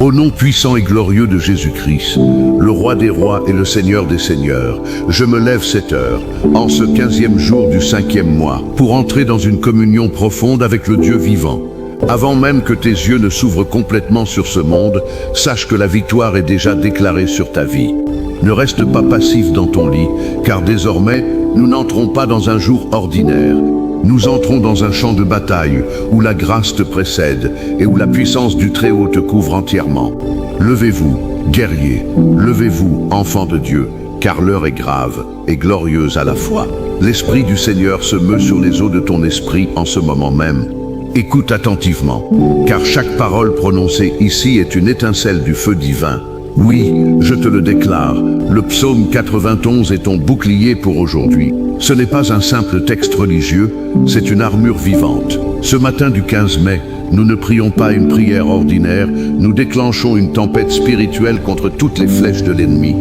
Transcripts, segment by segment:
Au nom puissant et glorieux de Jésus-Christ, le roi des rois et le seigneur des seigneurs, je me lève cette heure, en ce 15e jour du 5e mois, pour entrer dans une communion profonde avec le Dieu vivant. Avant même que tes yeux ne s'ouvrent complètement sur ce monde, sache que la victoire est déjà déclarée sur ta vie. Ne reste pas passif dans ton lit, car désormais, nous n'entrons pas dans un jour ordinaire. Nous entrons dans un champ de bataille où la grâce te précède et où la puissance du Très-Haut te couvre entièrement. Levez-vous, guerriers, levez-vous, enfants de Dieu, car l'heure est grave et glorieuse à la fois. L'Esprit du Seigneur se meut sur les eaux de ton esprit en ce moment même. Écoute attentivement, car chaque parole prononcée ici est une étincelle du feu divin. Oui, je te le déclare, le psaume 91 est ton bouclier pour aujourd'hui. Ce n'est pas un simple texte religieux, c'est une armure vivante. Ce matin du 15 mai, nous ne prions pas une prière ordinaire, nous déclenchons une tempête spirituelle contre toutes les flèches de l'ennemi.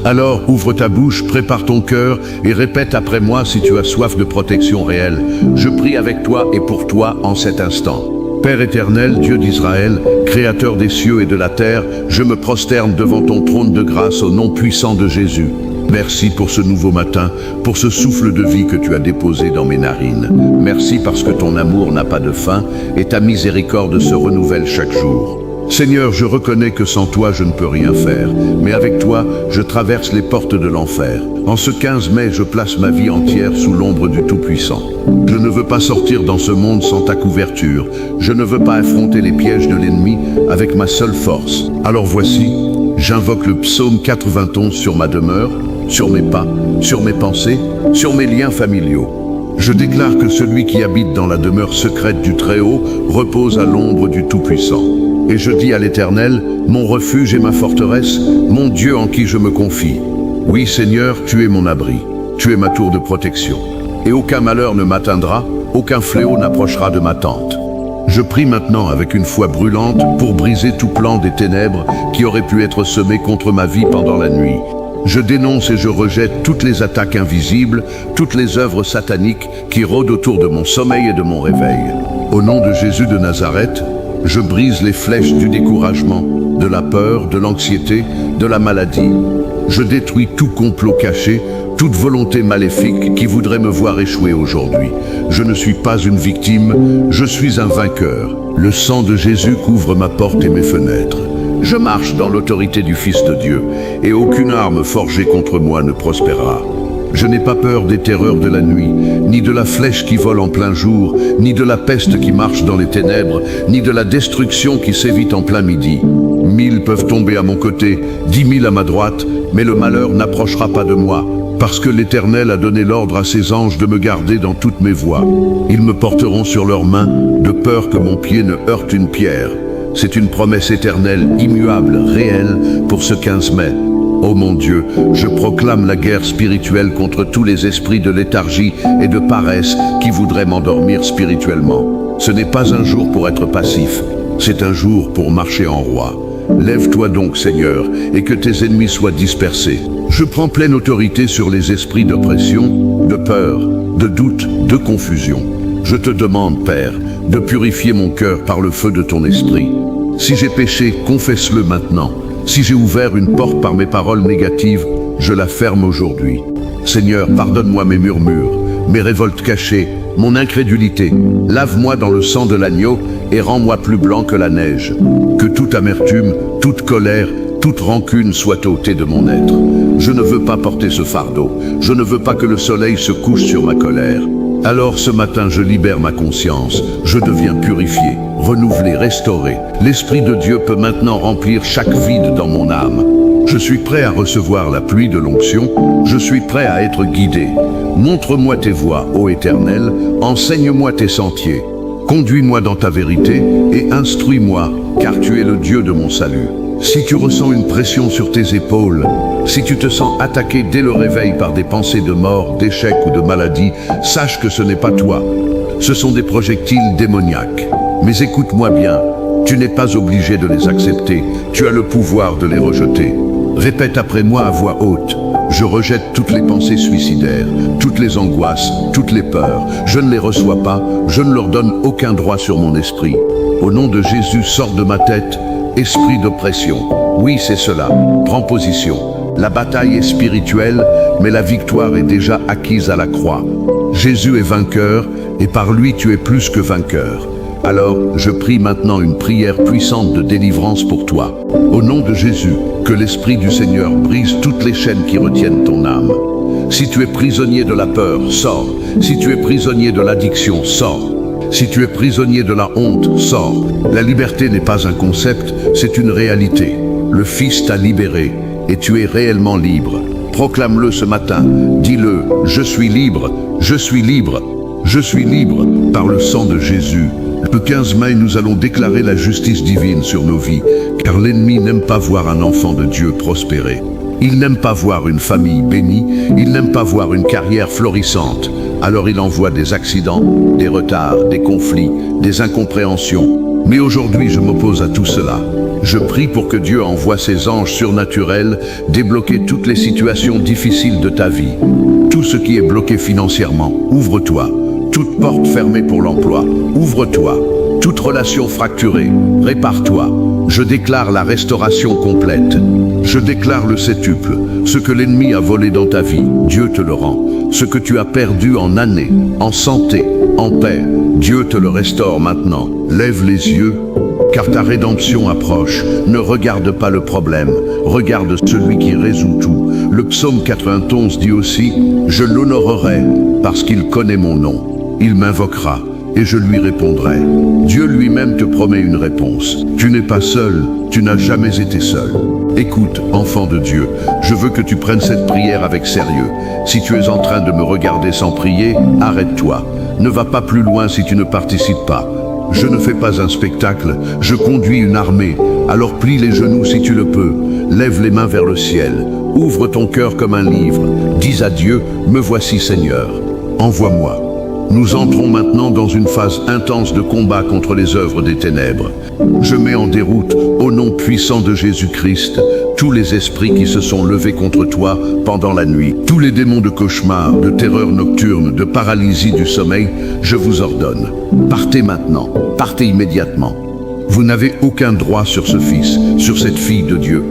Alors ouvre ta bouche, prépare ton cœur et répète après moi si tu as soif de protection réelle. Je prie avec toi et pour toi en cet instant. Père éternel, Dieu d'Israël, Créateur des cieux et de la terre, je me prosterne devant ton trône de grâce au nom puissant de Jésus. Merci pour ce nouveau matin, pour ce souffle de vie que tu as déposé dans mes narines. Merci parce que ton amour n'a pas de fin et ta miséricorde se renouvelle chaque jour. Seigneur, je reconnais que sans toi je ne peux rien faire, mais avec toi, je traverse les portes de l'enfer. En ce 15 mai, je place ma vie entière sous l'ombre du Tout-Puissant. Je ne veux pas sortir dans ce monde sans ta couverture. Je ne veux pas affronter les pièges de l'ennemi avec ma seule force. Alors voici, j'invoque le psaume 91 sur ma demeure, sur mes pas, sur mes pensées, sur mes liens familiaux. Je déclare que celui qui habite dans la demeure secrète du Très-Haut repose à l'ombre du Tout-Puissant. Et je dis à l'Éternel, mon refuge et ma forteresse, mon Dieu en qui je me confie. Oui Seigneur, tu es mon abri, tu es ma tour de protection. Et aucun malheur ne m'atteindra, aucun fléau n'approchera de ma tente. Je prie maintenant avec une foi brûlante pour briser tout plan des ténèbres qui aurait pu être semé contre ma vie pendant la nuit. Je dénonce et je rejette toutes les attaques invisibles, toutes les œuvres sataniques qui rôdent autour de mon sommeil et de mon réveil. Au nom de Jésus de Nazareth, je brise les flèches du découragement, de la peur, de l'anxiété, de la maladie. Je détruis tout complot caché, toute volonté maléfique qui voudrait me voir échouer aujourd'hui. Je ne suis pas une victime, je suis un vainqueur. Le sang de Jésus couvre ma porte et mes fenêtres. Je marche dans l'autorité du Fils de Dieu, et aucune arme forgée contre moi ne prospérera. Je n'ai pas peur des terreurs de la nuit, ni de la flèche qui vole en plein jour, ni de la peste qui marche dans les ténèbres, ni de la destruction qui sévit en plein midi. 1000 peuvent tomber à mon côté, 10 000 à ma droite, mais le malheur n'approchera pas de moi, parce que l'Éternel a donné l'ordre à ses anges de me garder dans toutes mes voies. Ils me porteront sur leurs mains, de peur que mon pied ne heurte une pierre. C'est une promesse éternelle, immuable, réelle, pour ce 15 mai. Ô mon Dieu, je proclame la guerre spirituelle contre tous les esprits de léthargie et de paresse qui voudraient m'endormir spirituellement. Ce n'est pas un jour pour être passif, c'est un jour pour marcher en roi. Lève-toi donc, Seigneur, et que tes ennemis soient dispersés. Je prends pleine autorité sur les esprits d'oppression, de peur, de doute, de confusion. Je te demande, Père, de purifier mon cœur par le feu de ton esprit. Si j'ai péché, confesse-le maintenant. Si j'ai ouvert une porte par mes paroles négatives, je la ferme aujourd'hui. Seigneur, pardonne-moi mes murmures, mes révoltes cachées, mon incrédulité. Lave-moi dans le sang de l'agneau et rends-moi plus blanc que la neige. Que toute amertume, toute colère, toute rancune soit ôtée de mon être. Je ne veux pas porter ce fardeau. Je ne veux pas que le soleil se couche sur ma colère. Alors ce matin, je libère ma conscience. Je deviens purifié, renouvelé, restauré. L'Esprit de Dieu peut maintenant remplir chaque vide dans mon âme. Je suis prêt à recevoir la pluie de l'onction. Je suis prêt à être guidé. Montre-moi tes voies, ô Éternel. Enseigne-moi tes sentiers. Conduis-moi dans ta vérité et instruis-moi, car tu es le Dieu de mon salut. Si tu ressens une pression sur tes épaules, si tu te sens attaqué dès le réveil par des pensées de mort, d'échec ou de maladie, sache que ce n'est pas toi. Ce sont des projectiles démoniaques. Mais écoute-moi bien, tu n'es pas obligé de les accepter, tu as le pouvoir de les rejeter. Répète après moi à voix haute. Je rejette toutes les pensées suicidaires, toutes les angoisses, toutes les peurs. Je ne les reçois pas, je ne leur donne aucun droit sur mon esprit. Au nom de Jésus, sors de ma tête esprit d'oppression. Oui, c'est cela. Prends position. La bataille est spirituelle, mais la victoire est déjà acquise à la croix. Jésus est vainqueur, et par lui tu es plus que vainqueur. Alors, je prie maintenant une prière puissante de délivrance pour toi. Au nom de Jésus, que l'Esprit du Seigneur brise toutes les chaînes qui retiennent ton âme. Si tu es prisonnier de la peur, sors. Si tu es prisonnier de l'addiction, sors. Si tu es prisonnier de la honte, sors. La liberté n'est pas un concept, c'est une réalité. Le Fils t'a libéré, et tu es réellement libre. Proclame-le ce matin, dis-le, je suis libre, je suis libre, je suis libre par le sang de Jésus. Le 15 mai, nous allons déclarer la justice divine sur nos vies, car l'ennemi n'aime pas voir un enfant de Dieu prospérer. Il n'aime pas voir une famille bénie, il n'aime pas voir une carrière florissante. Alors il envoie des accidents, des retards, des conflits, des incompréhensions. Mais aujourd'hui, je m'oppose à tout cela. Je prie pour que Dieu envoie ses anges surnaturels débloquer toutes les situations difficiles de ta vie. Tout ce qui est bloqué financièrement, ouvre-toi. Toute porte fermée pour l'emploi, ouvre-toi. Toute relation fracturée, répare-toi. Je déclare la restauration complète. Je déclare le septuple. Ce que l'ennemi a volé dans ta vie, Dieu te le rend. Ce que tu as perdu en années, en santé, en paix, Dieu te le restaure maintenant. Lève les yeux, car ta rédemption approche. Ne regarde pas le problème, regarde celui qui résout tout. Le psaume 91 dit aussi, « Je l'honorerai parce qu'il connaît mon nom. Il m'invoquera et je lui répondrai. » Dieu lui-même te promet une réponse. Tu n'es pas seul, tu n'as jamais été seul. Écoute, enfant de Dieu, je veux que tu prennes cette prière avec sérieux. Si tu es en train de me regarder sans prier, arrête-toi. Ne va pas plus loin si tu ne participes pas. Je ne fais pas un spectacle, je conduis une armée. Alors plie les genoux si tu le peux. Lève les mains vers le ciel. Ouvre ton cœur comme un livre. Dis à Dieu, me voici Seigneur. Envoie-moi. Nous entrons maintenant dans une phase intense de combat contre les œuvres des ténèbres. Je mets en déroute, au nom puissant de Jésus-Christ, tous les esprits qui se sont levés contre toi pendant la nuit. Tous les démons de cauchemar, de terreur nocturne, de paralysie du sommeil, je vous ordonne. Partez maintenant, partez immédiatement. Vous n'avez aucun droit sur ce fils, sur cette fille de Dieu.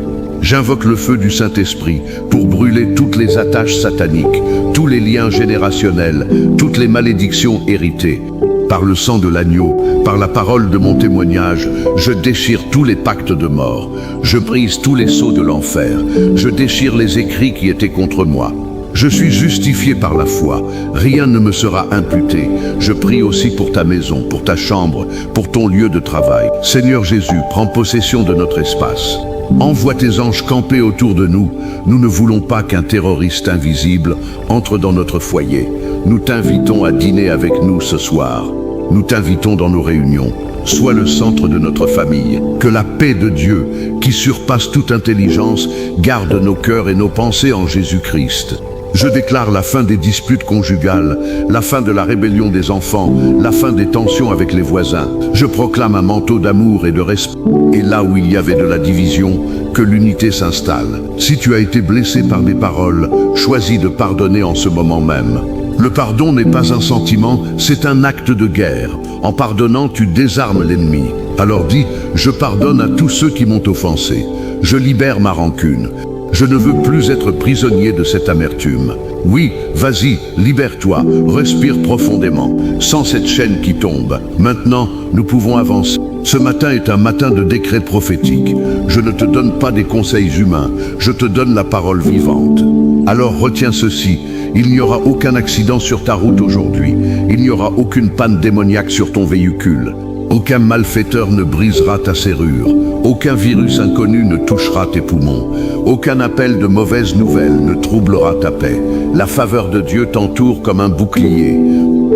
J'invoque le feu du Saint-Esprit pour brûler toutes les attaches sataniques, tous les liens générationnels, toutes les malédictions héritées. Par le sang de l'agneau, par la parole de mon témoignage, je déchire tous les pactes de mort. Je brise tous les sceaux de l'enfer. Je déchire les écrits qui étaient contre moi. Je suis justifié par la foi. Rien ne me sera imputé. Je prie aussi pour ta maison, pour ta chambre, pour ton lieu de travail. Seigneur Jésus, prends possession de notre espace. Envoie tes anges camper autour de nous. Nous ne voulons pas qu'un terroriste invisible entre dans notre foyer. Nous t'invitons à dîner avec nous ce soir. Nous t'invitons dans nos réunions. Sois le centre de notre famille. Que la paix de Dieu, qui surpasse toute intelligence, garde nos cœurs et nos pensées en Jésus-Christ. Je déclare la fin des disputes conjugales, la fin de la rébellion des enfants, la fin des tensions avec les voisins. Je proclame un manteau d'amour et de respect. Et là où il y avait de la division, que l'unité s'installe. Si tu as été blessé par des paroles, choisis de pardonner en ce moment même. Le pardon n'est pas un sentiment, c'est un acte de guerre. En pardonnant, tu désarmes l'ennemi. Alors dis, je pardonne à tous ceux qui m'ont offensé. Je libère ma rancune. Je ne veux plus être prisonnier de cette amertume. Oui, vas-y, libère-toi, respire profondément, sans cette chaîne qui tombe. Maintenant, nous pouvons avancer. Ce matin est un matin de décret prophétique. Je ne te donne pas des conseils humains, je te donne la parole vivante. Alors retiens ceci, il n'y aura aucun accident sur ta route aujourd'hui. Il n'y aura aucune panne démoniaque sur ton véhicule. Aucun malfaiteur ne brisera ta serrure. Aucun virus inconnu ne touchera tes poumons. Aucun appel de mauvaises nouvelles ne troublera ta paix. La faveur de Dieu t'entoure comme un bouclier.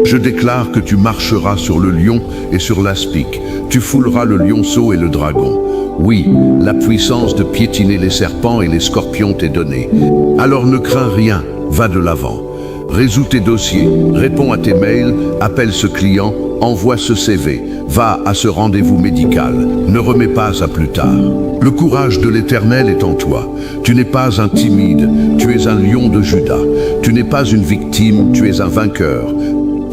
Je déclare que tu marcheras sur le lion et sur l'aspic. Tu fouleras le lionceau et le dragon. Oui, la puissance de piétiner les serpents et les scorpions t'est donnée. Alors ne crains rien, va de l'avant. Résous tes dossiers, réponds à tes mails, appelle ce client, envoie ce CV, va à ce rendez-vous médical, ne remets pas à plus tard. Le courage de l'Éternel est en toi. Tu n'es pas un timide, tu es un lion de Juda. Tu n'es pas une victime, tu es un vainqueur.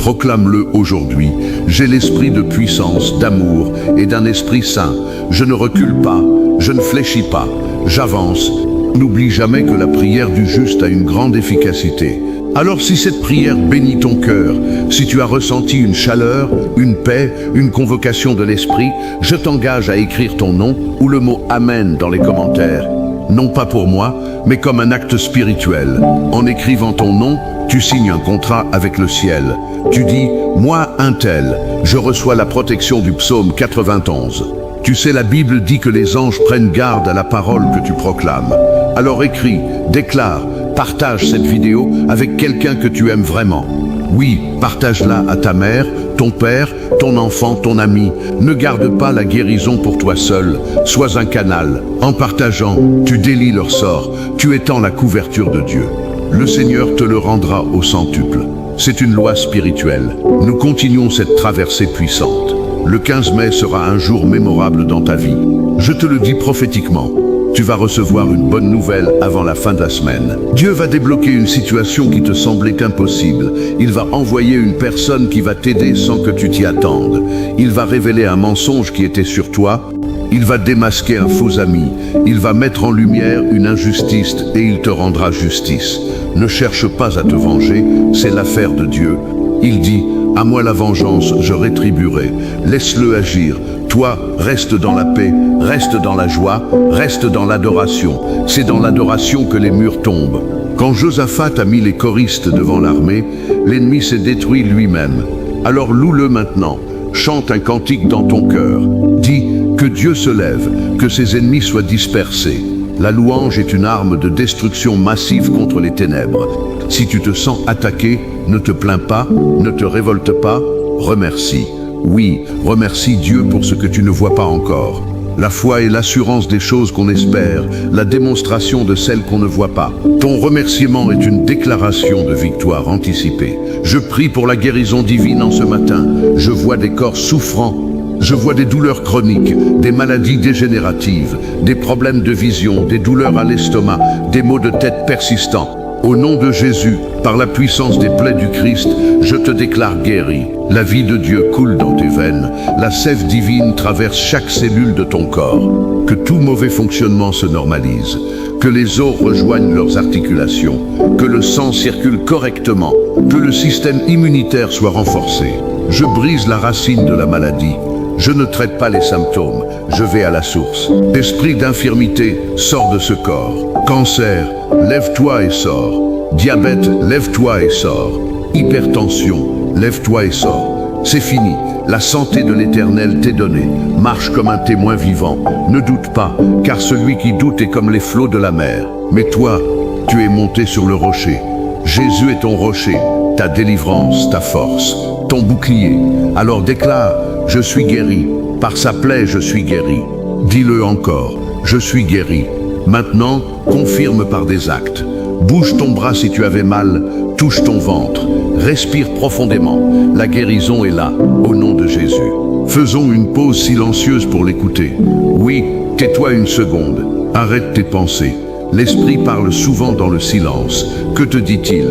Proclame-le aujourd'hui. J'ai l'esprit de puissance, d'amour et d'un esprit saint. Je ne recule pas, je ne fléchis pas, j'avance. N'oublie jamais que la prière du juste a une grande efficacité. Alors si cette prière bénit ton cœur, si tu as ressenti une chaleur, une paix, une convocation de l'esprit, je t'engage à écrire ton nom ou le mot Amen dans les commentaires. Non pas pour moi, mais comme un acte spirituel. En écrivant ton nom, tu signes un contrat avec le ciel. Tu dis, moi un tel, je reçois la protection du psaume 91. Tu sais, la Bible dit que les anges prennent garde à la parole que tu proclames. Alors écris, déclare, partage cette vidéo avec quelqu'un que tu aimes vraiment. Oui, partage-la à ta mère, ton père, ton enfant, ton ami. Ne garde pas la guérison pour toi seul. Sois un canal. En partageant, tu délies leur sort. Tu étends la couverture de Dieu. Le Seigneur te le rendra au centuple. C'est une loi spirituelle. Nous continuons cette traversée puissante. Le 15 mai sera un jour mémorable dans ta vie. Je te le dis prophétiquement. Tu vas recevoir une bonne nouvelle avant la fin de la semaine. Dieu va débloquer une situation qui te semblait impossible. Il va envoyer une personne qui va t'aider sans que tu t'y attendes. Il va révéler un mensonge qui était sur toi. Il va démasquer un faux ami. Il va mettre en lumière une injustice et il te rendra justice. Ne cherche pas à te venger, c'est l'affaire de Dieu. Il dit, à moi la vengeance, je rétribuerai. Laisse-le agir. Toi, reste dans la paix, reste dans la joie, reste dans l'adoration. C'est dans l'adoration que les murs tombent. Quand Josaphat a mis les choristes devant l'armée, l'ennemi s'est détruit lui-même. Alors loue-le maintenant. Chante un cantique dans ton cœur. Dis que Dieu se lève, que ses ennemis soient dispersés. La louange est une arme de destruction massive contre les ténèbres. Si tu te sens attaqué, ne te plains pas, ne te révolte pas, remercie. Oui, remercie Dieu pour ce que tu ne vois pas encore. La foi est l'assurance des choses qu'on espère, la démonstration de celles qu'on ne voit pas. Ton remerciement est une déclaration de victoire anticipée. Je prie pour la guérison divine en ce matin. Je vois des corps souffrants. Je vois des douleurs chroniques, des maladies dégénératives, des problèmes de vision, des douleurs à l'estomac, des maux de tête persistants. Au nom de Jésus, par la puissance des plaies du Christ, je te déclare guéri. La vie de Dieu coule dans tes veines. La sève divine traverse chaque cellule de ton corps. Que tout mauvais fonctionnement se normalise. Que les os rejoignent leurs articulations. Que le sang circule correctement. Que le système immunitaire soit renforcé. Je brise la racine de la maladie. Je ne traite pas les symptômes, je vais à la source. Esprit d'infirmité, sors de ce corps. Cancer, lève-toi et sors. Diabète, lève-toi et sors. Hypertension, lève-toi et sors. C'est fini, la santé de l'Éternel t'est donnée. Marche comme un témoin vivant. Ne doute pas, car celui qui doute est comme les flots de la mer. Mais toi, tu es monté sur le rocher. Jésus est ton rocher, ta délivrance, ta force, ton bouclier. Alors déclare, je suis guéri, par sa plaie je suis guéri. Dis-le encore, je suis guéri. Maintenant, confirme par des actes. Bouge ton bras si tu avais mal, touche ton ventre, respire profondément. La guérison est là, au nom de Jésus. Faisons une pause silencieuse pour l'écouter. Oui, tais-toi une seconde, arrête tes pensées. L'esprit parle souvent dans le silence. Que te dit-il?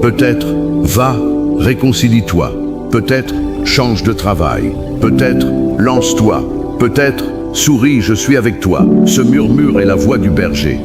Peut-être, va, réconcilie-toi. Peut-être, change de travail. Peut-être, lance-toi. Peut-être, souris, je suis avec toi. Ce murmure est la voix du berger.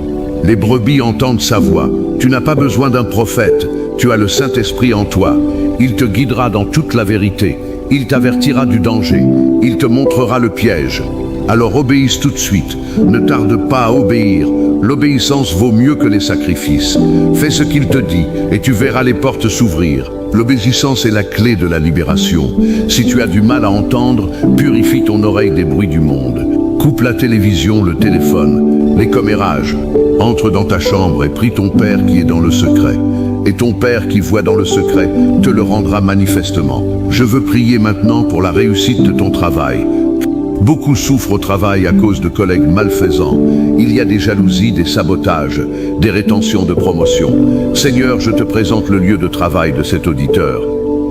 Les brebis entendent sa voix. Tu n'as pas besoin d'un prophète. Tu as le Saint-Esprit en toi. Il te guidera dans toute la vérité. Il t'avertira du danger. Il te montrera le piège. Alors obéisse tout de suite. Ne tarde pas à obéir. L'obéissance vaut mieux que les sacrifices. Fais ce qu'il te dit et tu verras les portes s'ouvrir. L'obéissance est la clé de la libération. Si tu as du mal à entendre, purifie ton oreille des bruits du monde. Coupe la télévision, le téléphone, les commérages. Entre dans ta chambre et prie ton Père qui est dans le secret. Et ton Père qui voit dans le secret te le rendra manifestement. Je veux prier maintenant pour la réussite de ton travail. Beaucoup souffrent au travail à cause de collègues malfaisants. Il y a des jalousies, des sabotages, des rétentions de promotion. Seigneur, je te présente le lieu de travail de cet auditeur.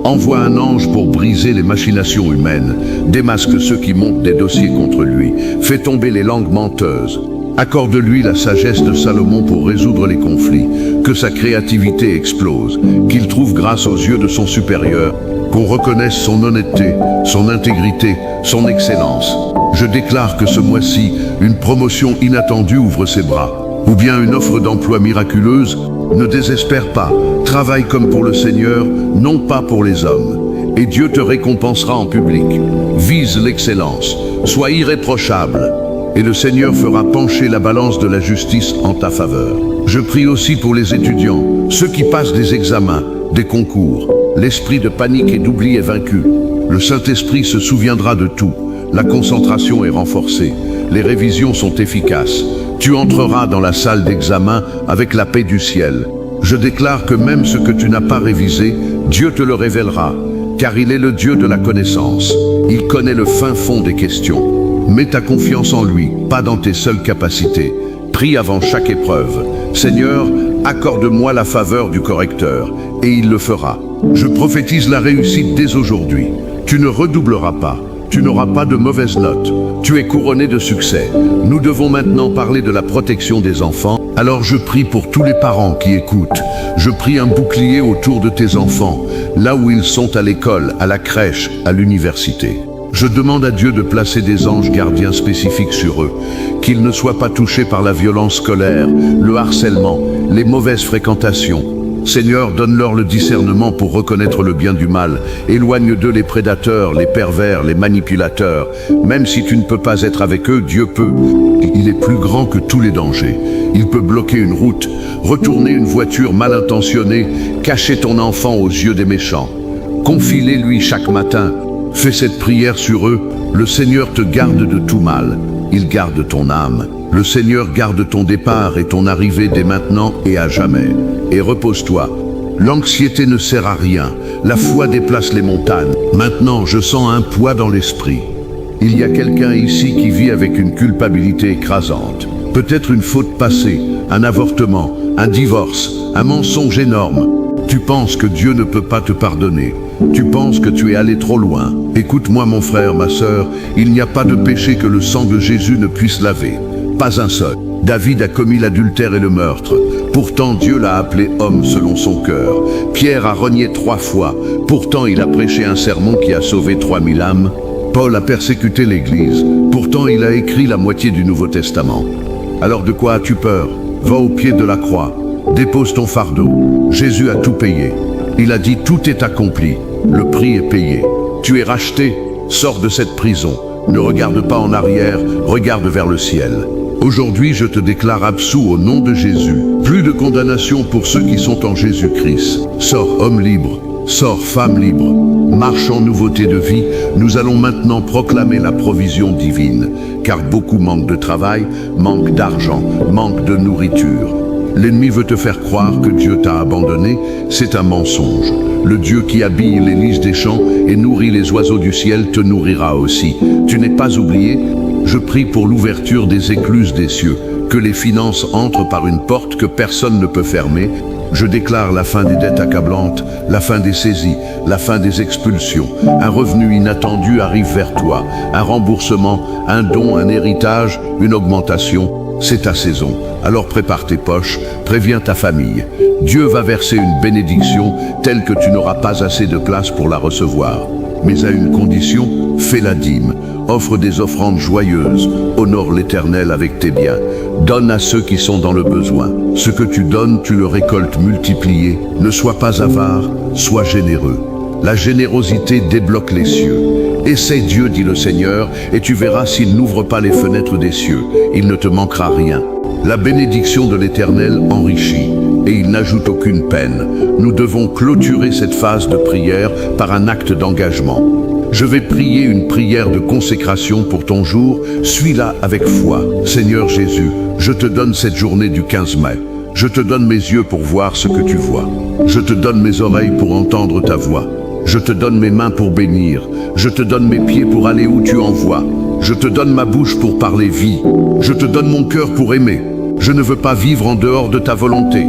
Envoie un ange pour briser les machinations humaines. Démasque ceux qui montent des dossiers contre lui. Fais tomber les langues menteuses. Accorde-lui la sagesse de Salomon pour résoudre les conflits. Que sa créativité explose. Qu'il trouve grâce aux yeux de son supérieur. qu'on reconnaisse son honnêteté, son intégrité, son excellence. Je déclare que ce mois-ci, une promotion inattendue ouvre ses bras, ou bien une offre d'emploi miraculeuse. Ne désespère pas, travaille comme pour le Seigneur, non pas pour les hommes. Et Dieu te récompensera en public. Vise l'excellence, sois irréprochable, et le Seigneur fera pencher la balance de la justice en ta faveur. Je prie aussi pour les étudiants, ceux qui passent des examens, des concours. L'esprit de panique et d'oubli est vaincu. Le Saint-Esprit se souviendra de tout. La concentration est renforcée. Les révisions sont efficaces. Tu entreras dans la salle d'examen avec la paix du ciel. Je déclare que même ce que tu n'as pas révisé, Dieu te le révélera, car il est le Dieu de la connaissance. Il connaît le fin fond des questions. Mets ta confiance en lui, pas dans tes seules capacités. Prie avant chaque épreuve. Seigneur, accorde-moi la faveur du correcteur, et il le fera. Je prophétise la réussite dès aujourd'hui. Tu ne redoubleras pas. Tu n'auras pas de mauvaises notes. Tu es couronné de succès. Nous devons maintenant parler de la protection des enfants. Alors je prie pour tous les parents qui écoutent. Je prie un bouclier autour de tes enfants, là où ils sont à l'école, à la crèche, à l'université. Je demande à Dieu de placer des anges gardiens spécifiques sur eux, qu'ils ne soient pas touchés par la violence scolaire, le harcèlement, les mauvaises fréquentations. Seigneur, donne-leur le discernement pour reconnaître le bien du mal. Éloigne d'eux les prédateurs, les pervers, les manipulateurs. Même si tu ne peux pas être avec eux, Dieu peut. Il est plus grand que tous les dangers. Il peut bloquer une route, retourner une voiture mal intentionnée, cacher ton enfant aux yeux des méchants. Confie-les lui chaque matin. Fais cette prière sur eux. Le Seigneur te garde de tout mal. Il garde ton âme. Le Seigneur garde ton départ et ton arrivée dès maintenant et à jamais. Et repose-toi. L'anxiété ne sert à rien. La foi déplace les montagnes. Maintenant, je sens un poids dans l'esprit. Il y a quelqu'un ici qui vit avec une culpabilité écrasante. Peut-être une faute passée, un avortement, un divorce, un mensonge énorme. Tu penses que Dieu ne peut pas te pardonner. Tu penses que tu es allé trop loin. Écoute-moi mon frère, ma sœur, il n'y a pas de péché que le sang de Jésus ne puisse laver. Pas un seul. David a commis l'adultère et le meurtre. Pourtant Dieu l'a appelé homme selon son cœur. Pierre a renié 3 fois. Pourtant il a prêché un sermon qui a sauvé 3000 âmes. Paul a persécuté l'Église. Pourtant il a écrit la moitié du Nouveau Testament. Alors de quoi as-tu peur? Va au pied de la croix. Dépose ton fardeau. Jésus a tout payé. Il a dit tout est accompli. Le prix est payé. Tu es racheté. Sors de cette prison. Ne regarde pas en arrière. Regarde vers le ciel. Aujourd'hui, je te déclare absous au nom de Jésus. Plus de condamnation pour ceux qui sont en Jésus-Christ. Sors, homme libre. Sors, femme libre. Marche en nouveauté de vie. Nous allons maintenant proclamer la provision divine. Car beaucoup manquent de travail, manquent d'argent, manquent de nourriture. L'ennemi veut te faire croire que Dieu t'a abandonné. C'est un mensonge. Le Dieu qui habille les lys des champs et nourrit les oiseaux du ciel te nourrira aussi. Tu n'es pas oublié. Je prie pour l'ouverture des écluses des cieux, que les finances entrent par une porte que personne ne peut fermer. Je déclare la fin des dettes accablantes, la fin des saisies, la fin des expulsions. Un revenu inattendu arrive vers toi, un remboursement, un don, un héritage, une augmentation. C'est ta saison. Alors prépare tes poches, préviens ta famille. Dieu va verser une bénédiction telle que tu n'auras pas assez de place pour la recevoir. Mais à une condition, fais la dîme. Offre des offrandes joyeuses, honore l'Éternel avec tes biens. Donne à ceux qui sont dans le besoin. Ce que tu donnes, tu le récoltes multiplié. Ne sois pas avare, sois généreux. La générosité débloque les cieux. Essaie Dieu, dit le Seigneur, et tu verras s'il n'ouvre pas les fenêtres des cieux. Il ne te manquera rien. La bénédiction de l'Éternel enrichit, et il n'ajoute aucune peine. Nous devons clôturer cette phase de prière par un acte d'engagement. Je vais prier une prière de consécration pour ton jour. Suis-la avec foi. Seigneur Jésus, je te donne cette journée du 15 mai. Je te donne mes yeux pour voir ce que tu vois. Je te donne mes oreilles pour entendre ta voix. Je te donne mes mains pour bénir. Je te donne mes pieds pour aller où tu envoies. Je te donne ma bouche pour parler vie. Je te donne mon cœur pour aimer. Je ne veux pas vivre en dehors de ta volonté.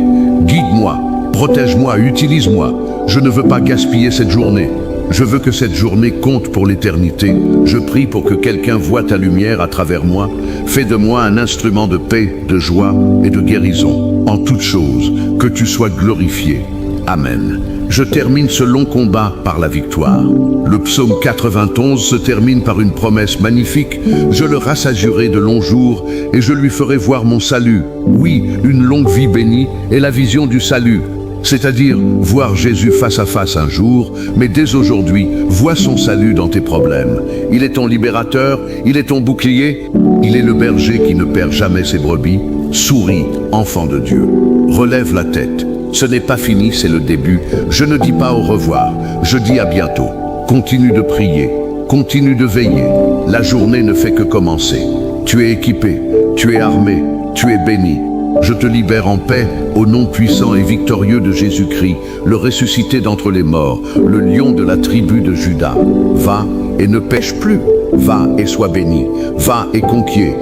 Guide-moi, protège-moi, utilise-moi. Je ne veux pas gaspiller cette journée. Je veux que cette journée compte pour l'éternité. Je prie pour que quelqu'un voie ta lumière à travers moi. Fais de moi un instrument de paix, de joie et de guérison. En toutes choses, que tu sois glorifié. Amen. je termine ce long combat par la victoire. Le psaume 91 se termine par une promesse magnifique. Je le rassasierai de longs jours et je lui ferai voir mon salut. Oui, une longue vie bénie et la vision du salut. C'est-à-dire voir Jésus face à face un jour, mais dès aujourd'hui, vois son salut dans tes problèmes. Il est ton libérateur, il est ton bouclier, il est le berger qui ne perd jamais ses brebis. Souris, enfant de Dieu. Relève la tête. Ce n'est pas fini, c'est le début. Je ne dis pas au revoir, je dis à bientôt. Continue de prier, continue de veiller. La journée ne fait que commencer. Tu es équipé, tu es armé, tu es béni. Je te libère en paix au nom puissant et victorieux de Jésus-Christ, le ressuscité d'entre les morts, le lion de la tribu de Juda. Va et ne pêche plus. Va et sois béni. Va et conquiers.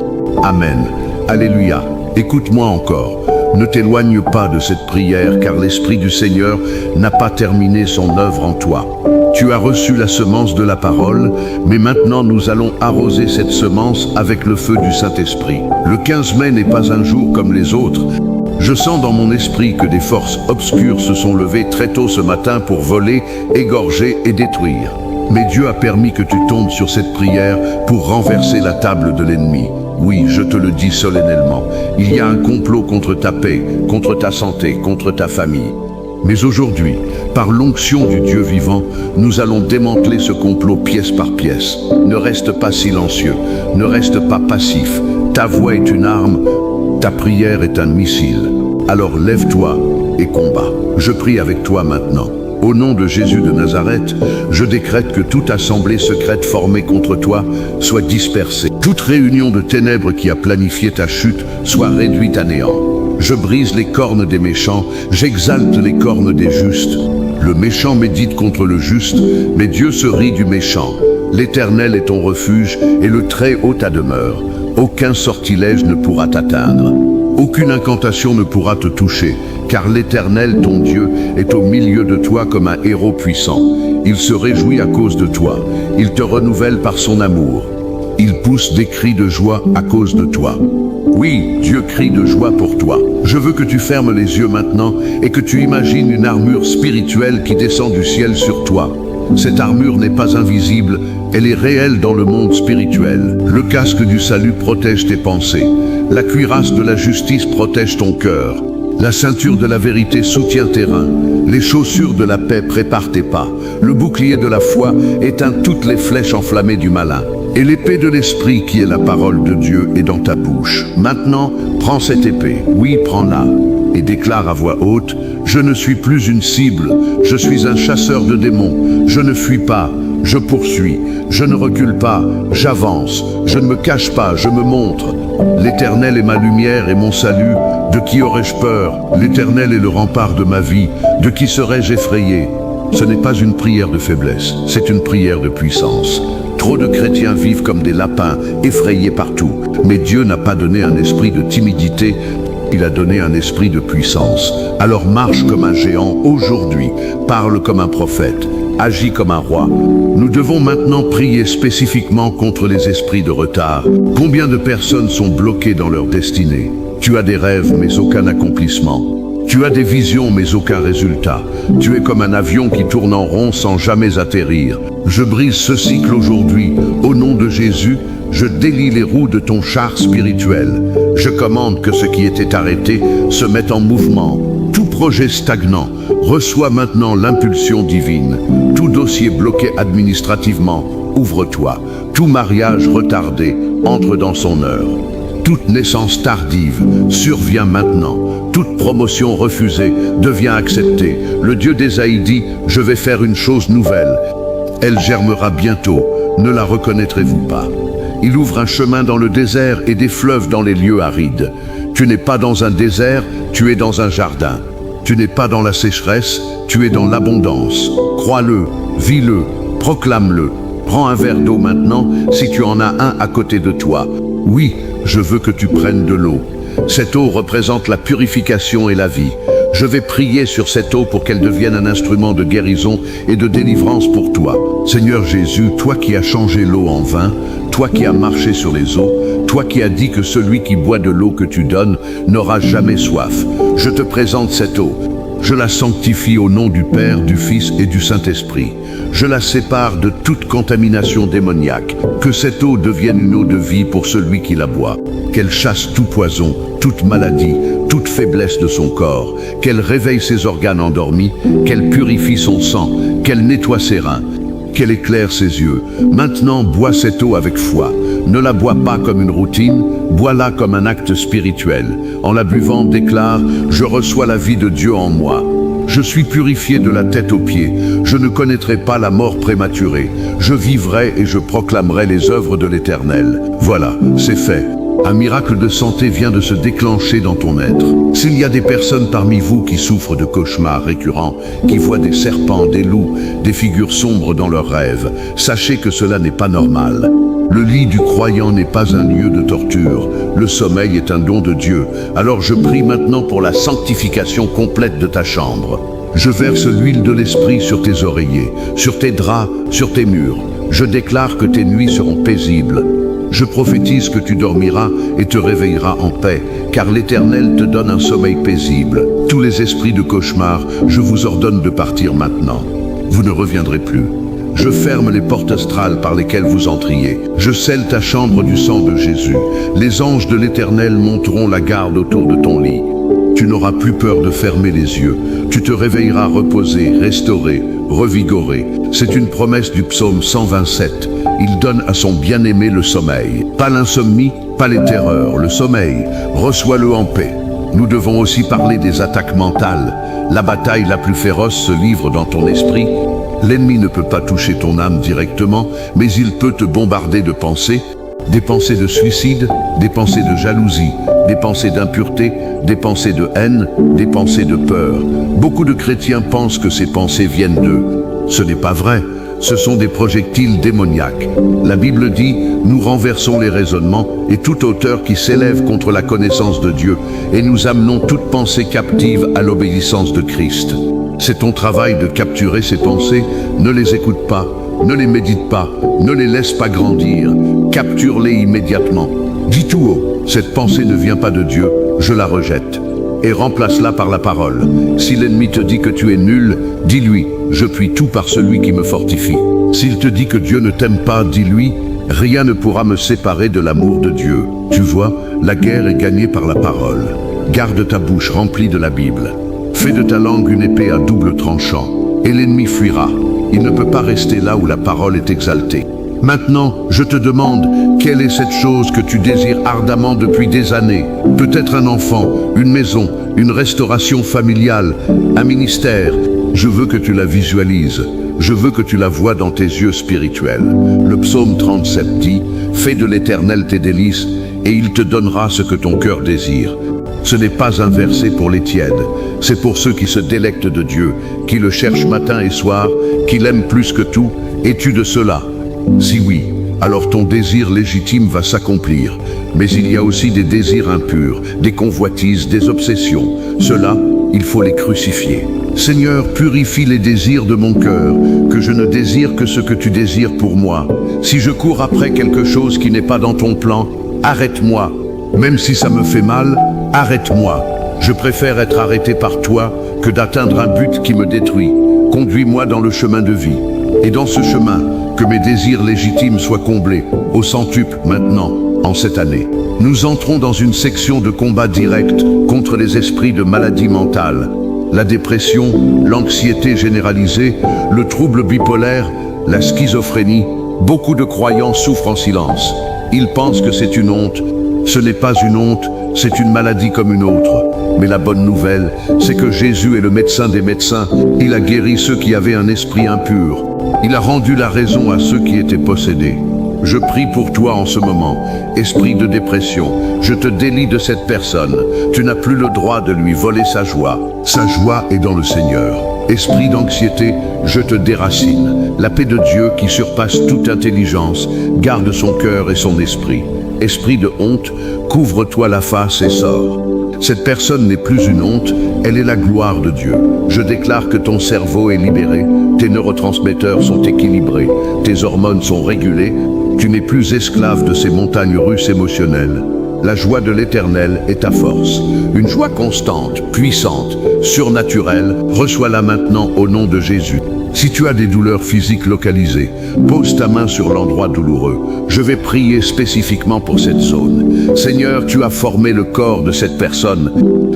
Amen. Alléluia. Écoute-moi encore. Ne t'éloigne pas de cette prière, car l'Esprit du Seigneur n'a pas terminé son œuvre en toi. Tu as reçu la semence de la parole, mais maintenant nous allons arroser cette semence avec le feu du Saint-Esprit. Le 15 mai n'est pas un jour comme les autres. Je sens dans mon esprit que des forces obscures se sont levées très tôt ce matin pour voler, égorger et détruire. Mais Dieu a permis que tu tombes sur cette prière pour renverser la table de l'ennemi. Oui, je te le dis solennellement, il y a un complot contre ta paix, contre ta santé, contre ta famille. Mais aujourd'hui, par l'onction du Dieu vivant, nous allons démanteler ce complot pièce par pièce. Ne reste pas silencieux, ne reste pas passif. Ta voix est une arme, ta prière est un missile. Alors lève-toi et combat. Je prie avec toi maintenant. Au nom de Jésus de Nazareth, je décrète que toute assemblée secrète formée contre toi soit dispersée. Toute réunion de ténèbres qui a planifié ta chute soit réduite à néant. Je brise les cornes des méchants, j'exalte les cornes des justes. Le méchant médite contre le juste, mais Dieu se rit du méchant. L'Éternel est ton refuge et le Très-Haut ta demeure. Aucun sortilège ne pourra t'atteindre. Aucune incantation ne pourra te toucher, car l'Éternel, ton Dieu, est au milieu de toi comme un héros puissant. Il se réjouit à cause de toi. Il te renouvelle par son amour. Il pousse des cris de joie à cause de toi. Oui, Dieu crie de joie pour toi. Je veux que tu fermes les yeux maintenant et que tu imagines une armure spirituelle qui descend du ciel sur toi. Cette armure n'est pas invisible, elle est réelle dans le monde spirituel. Le casque du salut protège tes pensées. La cuirasse de la justice protège ton cœur. La ceinture de la vérité soutient tes reins. Les chaussures de la paix préparent tes pas. Le bouclier de la foi éteint toutes les flèches enflammées du malin. Et l'épée de l'esprit qui est la parole de Dieu est dans ta bouche. Maintenant, prends cette épée. Oui, prends-la. Et déclare à voix haute, je ne suis plus une cible, je suis un chasseur de démons. Je ne fuis pas, je poursuis. Je ne recule pas, j'avance. Je ne me cache pas, je me montre. L'Éternel est ma lumière et mon salut. De qui aurais-je peur? L'Éternel est le rempart de ma vie. De qui serais-je effrayé? Ce n'est pas une prière de faiblesse, c'est une prière de puissance. Trop de chrétiens vivent comme des lapins, effrayés partout. Mais Dieu n'a pas donné un esprit de timidité, il a donné un esprit de puissance. Alors marche comme un géant aujourd'hui, parle comme un prophète, agis comme un roi. Nous devons maintenant prier spécifiquement contre les esprits de retard. Combien de personnes sont bloquées dans leur destinée? Tu as des rêves mais aucun accomplissement. Tu as des visions mais aucun résultat. Tu es comme un avion qui tourne en rond sans jamais atterrir. Je brise ce cycle aujourd'hui. Au nom de Jésus, je délie les roues de ton char spirituel. Je commande que ce qui était arrêté se mette en mouvement. Tout projet stagnant reçoit maintenant l'impulsion divine. Tout dossier bloqué administrativement, ouvre-toi. Tout mariage retardé entre dans son heure. Toute naissance tardive survient maintenant. Toute promotion refusée devient acceptée. Le Dieu d'Ésaïe dit, je vais faire une chose nouvelle. Elle germera bientôt. Ne la reconnaîtrez-vous pas? Il ouvre un chemin dans le désert et des fleuves dans les lieux arides. Tu n'es pas dans un désert, tu es dans un jardin. Tu n'es pas dans la sécheresse, tu es dans l'abondance. Crois-le, vis-le, proclame-le. Prends un verre d'eau maintenant si tu en as un à côté de toi. Oui, je veux que tu prennes de l'eau. Cette eau représente la purification et la vie. Je vais prier sur cette eau pour qu'elle devienne un instrument de guérison et de délivrance pour toi. Seigneur Jésus, toi qui as changé l'eau en vin, toi qui as marché sur les eaux, toi qui as dit que celui qui boit de l'eau que tu donnes n'aura jamais soif. Je te présente cette eau. Je la sanctifie au nom du Père, du Fils et du Saint-Esprit. Je la sépare de toute contamination démoniaque. Que cette eau devienne une eau de vie pour celui qui la boit. Qu'elle chasse tout poison, toute maladie, toute faiblesse de son corps. Qu'elle réveille ses organes endormis, qu'elle purifie son sang, qu'elle nettoie ses reins, qu'elle éclaire ses yeux. Maintenant, bois cette eau avec foi. Ne la bois pas comme une routine, bois-la comme un acte spirituel. En la buvant, déclare « Je reçois la vie de Dieu en moi ». Je suis purifié de la tête aux pieds. Je ne connaîtrai pas la mort prématurée. Je vivrai et je proclamerai les œuvres de l'Éternel. Voilà, c'est fait. Un miracle de santé vient de se déclencher dans ton être. S'il y a des personnes parmi vous qui souffrent de cauchemars récurrents, qui voient des serpents, des loups, des figures sombres dans leurs rêves, sachez que cela n'est pas normal. Le lit du croyant n'est pas un lieu de torture. Le sommeil est un don de Dieu. Alors je prie maintenant pour la sanctification complète de ta chambre. Je verse l'huile de l'esprit sur tes oreillers, sur tes draps, sur tes murs. Je déclare que tes nuits seront paisibles. Je prophétise que tu dormiras et te réveilleras en paix, car l'Éternel te donne un sommeil paisible. Tous les esprits de cauchemar, je vous ordonne de partir maintenant. Vous ne reviendrez plus. Je ferme les portes astrales par lesquelles vous entriez. Je scelle ta chambre du sang de Jésus. Les anges de l'Éternel monteront la garde autour de ton lit. Tu n'auras plus peur de fermer les yeux. Tu te réveilleras reposé, restauré, revigoré. C'est une promesse du psaume 127. Il donne à son bien-aimé le sommeil. Pas l'insomnie, pas les terreurs, le sommeil. Reçois-le en paix. Nous devons aussi parler des attaques mentales. La bataille la plus féroce se livre dans ton esprit. L'ennemi ne peut pas toucher ton âme directement, mais il peut te bombarder de pensées, des pensées de suicide, des pensées de jalousie, des pensées d'impureté, des pensées de haine, des pensées de peur. Beaucoup de chrétiens pensent que ces pensées viennent d'eux. Ce n'est pas vrai. Ce sont des projectiles démoniaques. La Bible dit, nous renversons les raisonnements et toute hauteur qui s'élève contre la connaissance de Dieu, et nous amenons toute pensée captive à l'obéissance de Christ. C'est ton travail de capturer ces pensées. Ne les écoute pas, ne les médite pas, ne les laisse pas grandir. Capture-les immédiatement. Dis tout haut, cette pensée ne vient pas de Dieu, je la rejette. Et remplace-la par la parole. Si l'ennemi te dit que tu es nul, dis-lui, je puis tout par celui qui me fortifie. S'il te dit que Dieu ne t'aime pas, dis-lui, rien ne pourra me séparer de l'amour de Dieu. Tu vois, la guerre est gagnée par la parole. Garde ta bouche remplie de la Bible. Fais de ta langue une épée à double tranchant, et l'ennemi fuira. Il ne peut pas rester là où la parole est exaltée. Maintenant, je te demande, quelle est cette chose que tu désires ardemment depuis des années? Peut-être un enfant, une maison, une restauration familiale, un ministère. Je veux que tu la visualises. Je veux que tu la vois dans tes yeux spirituels. Le psaume 37 dit, « Fais de l'Éternel tes délices, et il te donnera ce que ton cœur désire. » Ce n'est pas un verset pour les tièdes, c'est pour ceux qui se délectent de Dieu, qui le cherchent matin et soir, qui l'aiment plus que tout. Es-tu de cela? Si oui, alors ton désir légitime va s'accomplir. Mais il y a aussi des désirs impurs, des convoitises, des obsessions. Ceux-là, il faut les crucifier. Seigneur, purifie les désirs de mon cœur, que je ne désire que ce que tu désires pour moi. Si je cours après quelque chose qui n'est pas dans ton plan, arrête-moi. Même si ça me fait mal, arrête-moi. Je préfère être arrêté par toi que d'atteindre un but qui me détruit. Conduis-moi dans le chemin de vie. Et dans ce chemin, que mes désirs légitimes soient comblés, au centuple maintenant, en cette année. Nous entrons dans une section de combat direct contre les esprits de maladie mentale. La dépression, l'anxiété généralisée, le trouble bipolaire, la schizophrénie. Beaucoup de croyants souffrent en silence. Ils pensent que c'est une honte. Ce n'est pas une honte, c'est une maladie comme une autre. Mais la bonne nouvelle, c'est que Jésus est le médecin des médecins. Il a guéri ceux qui avaient un esprit impur. Il a rendu la raison à ceux qui étaient possédés. Je prie pour toi en ce moment, esprit de dépression. Je te délie de cette personne. Tu n'as plus le droit de lui voler sa joie. Sa joie est dans le Seigneur. Esprit d'anxiété, je te déracine. La paix de Dieu qui surpasse toute intelligence, garde son cœur et son esprit. Esprit de honte, couvre-toi la face et sors. Cette personne n'est plus une honte, elle est la gloire de Dieu. Je déclare que ton cerveau est libéré, tes neurotransmetteurs sont équilibrés, tes hormones sont régulées, tu n'es plus esclave de ces montagnes russes émotionnelles. La joie de l'Éternel est ta force. Une joie constante, puissante, surnaturelle, reçois-la maintenant au nom de Jésus. Si tu as des douleurs physiques localisées, pose ta main sur l'endroit douloureux. Je vais prier spécifiquement pour cette zone. Seigneur, tu as formé le corps de cette personne.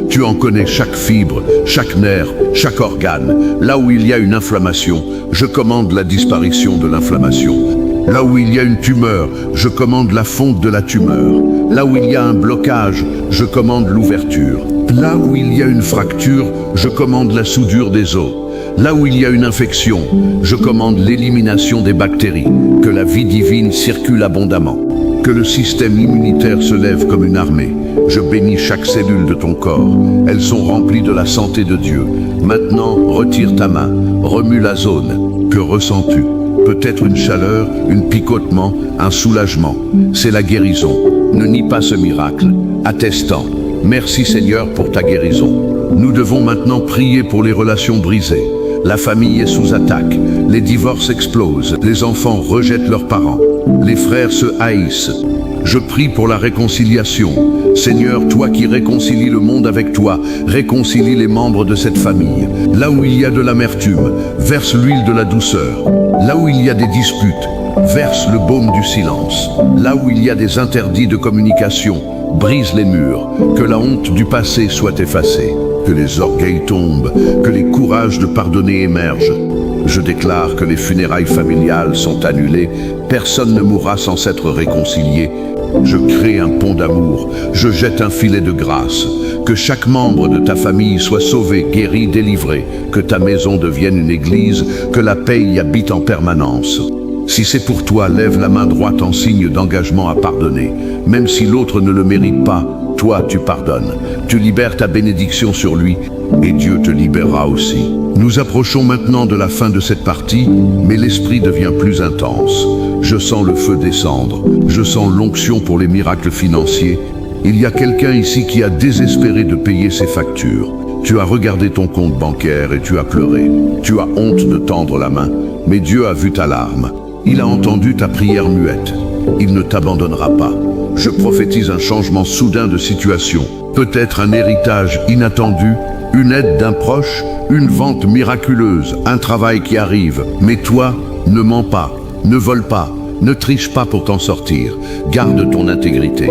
Tu en connais chaque fibre, chaque nerf, chaque organe. Là où il y a une inflammation, je commande la disparition de l'inflammation. Là où il y a une tumeur, je commande la fonte de la tumeur. Là où il y a un blocage, je commande l'ouverture. Là où il y a une fracture, je commande la soudure des os. Là où il y a une infection, je commande l'élimination des bactéries. Que la vie divine circule abondamment. Que le système immunitaire se lève comme une armée. Je bénis chaque cellule de ton corps. Elles sont remplies de la santé de Dieu. Maintenant, retire ta main. Remue la zone. Que ressens-tu? Peut-être une chaleur, un picotement, un soulagement. C'est la guérison. Ne nie pas ce miracle. Attestant. Merci Seigneur pour ta guérison. Nous devons maintenant prier pour les relations brisées. La famille est sous attaque. Les divorces explosent. Les enfants rejettent leurs parents. Les frères se haïssent. Je prie pour la réconciliation. Seigneur, toi qui réconcilies le monde avec toi, réconcilie les membres de cette famille. Là où il y a de l'amertume, verse l'huile de la douceur. Là où il y a des disputes, verse le baume du silence. Là où il y a des interdits de communication, brise les murs. Que la honte du passé soit effacée. Que les orgueils tombent, que les courages de pardonner émergent. Je déclare que les funérailles familiales sont annulées. Personne ne mourra sans s'être réconcilié. Je crée un pont d'amour. Je jette un filet de grâce. Que chaque membre de ta famille soit sauvé, guéri, délivré. Que ta maison devienne une église. Que la paix y habite en permanence. Si c'est pour toi, lève la main droite en signe d'engagement à pardonner. Même si l'autre ne le mérite pas, toi, tu pardonnes. Tu libères ta bénédiction sur lui et Dieu te libérera aussi. Nous approchons maintenant de la fin de cette partie, mais l'esprit devient plus intense. Je sens le feu descendre. Je sens l'onction pour les miracles financiers. Il y a quelqu'un ici qui a désespéré de payer ses factures. Tu as regardé ton compte bancaire et tu as pleuré. Tu as honte de tendre la main, mais Dieu a vu ta larme. Il a entendu ta prière muette. Il ne t'abandonnera pas. Je prophétise un changement soudain de situation. Peut-être un héritage inattendu, une aide d'un proche, une vente miraculeuse, un travail qui arrive. Mais toi, ne mens pas, ne vole pas, ne triche pas pour t'en sortir. Garde ton intégrité.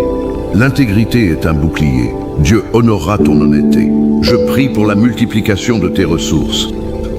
L'intégrité est un bouclier. Dieu honorera ton honnêteté. Je prie pour la multiplication de tes ressources.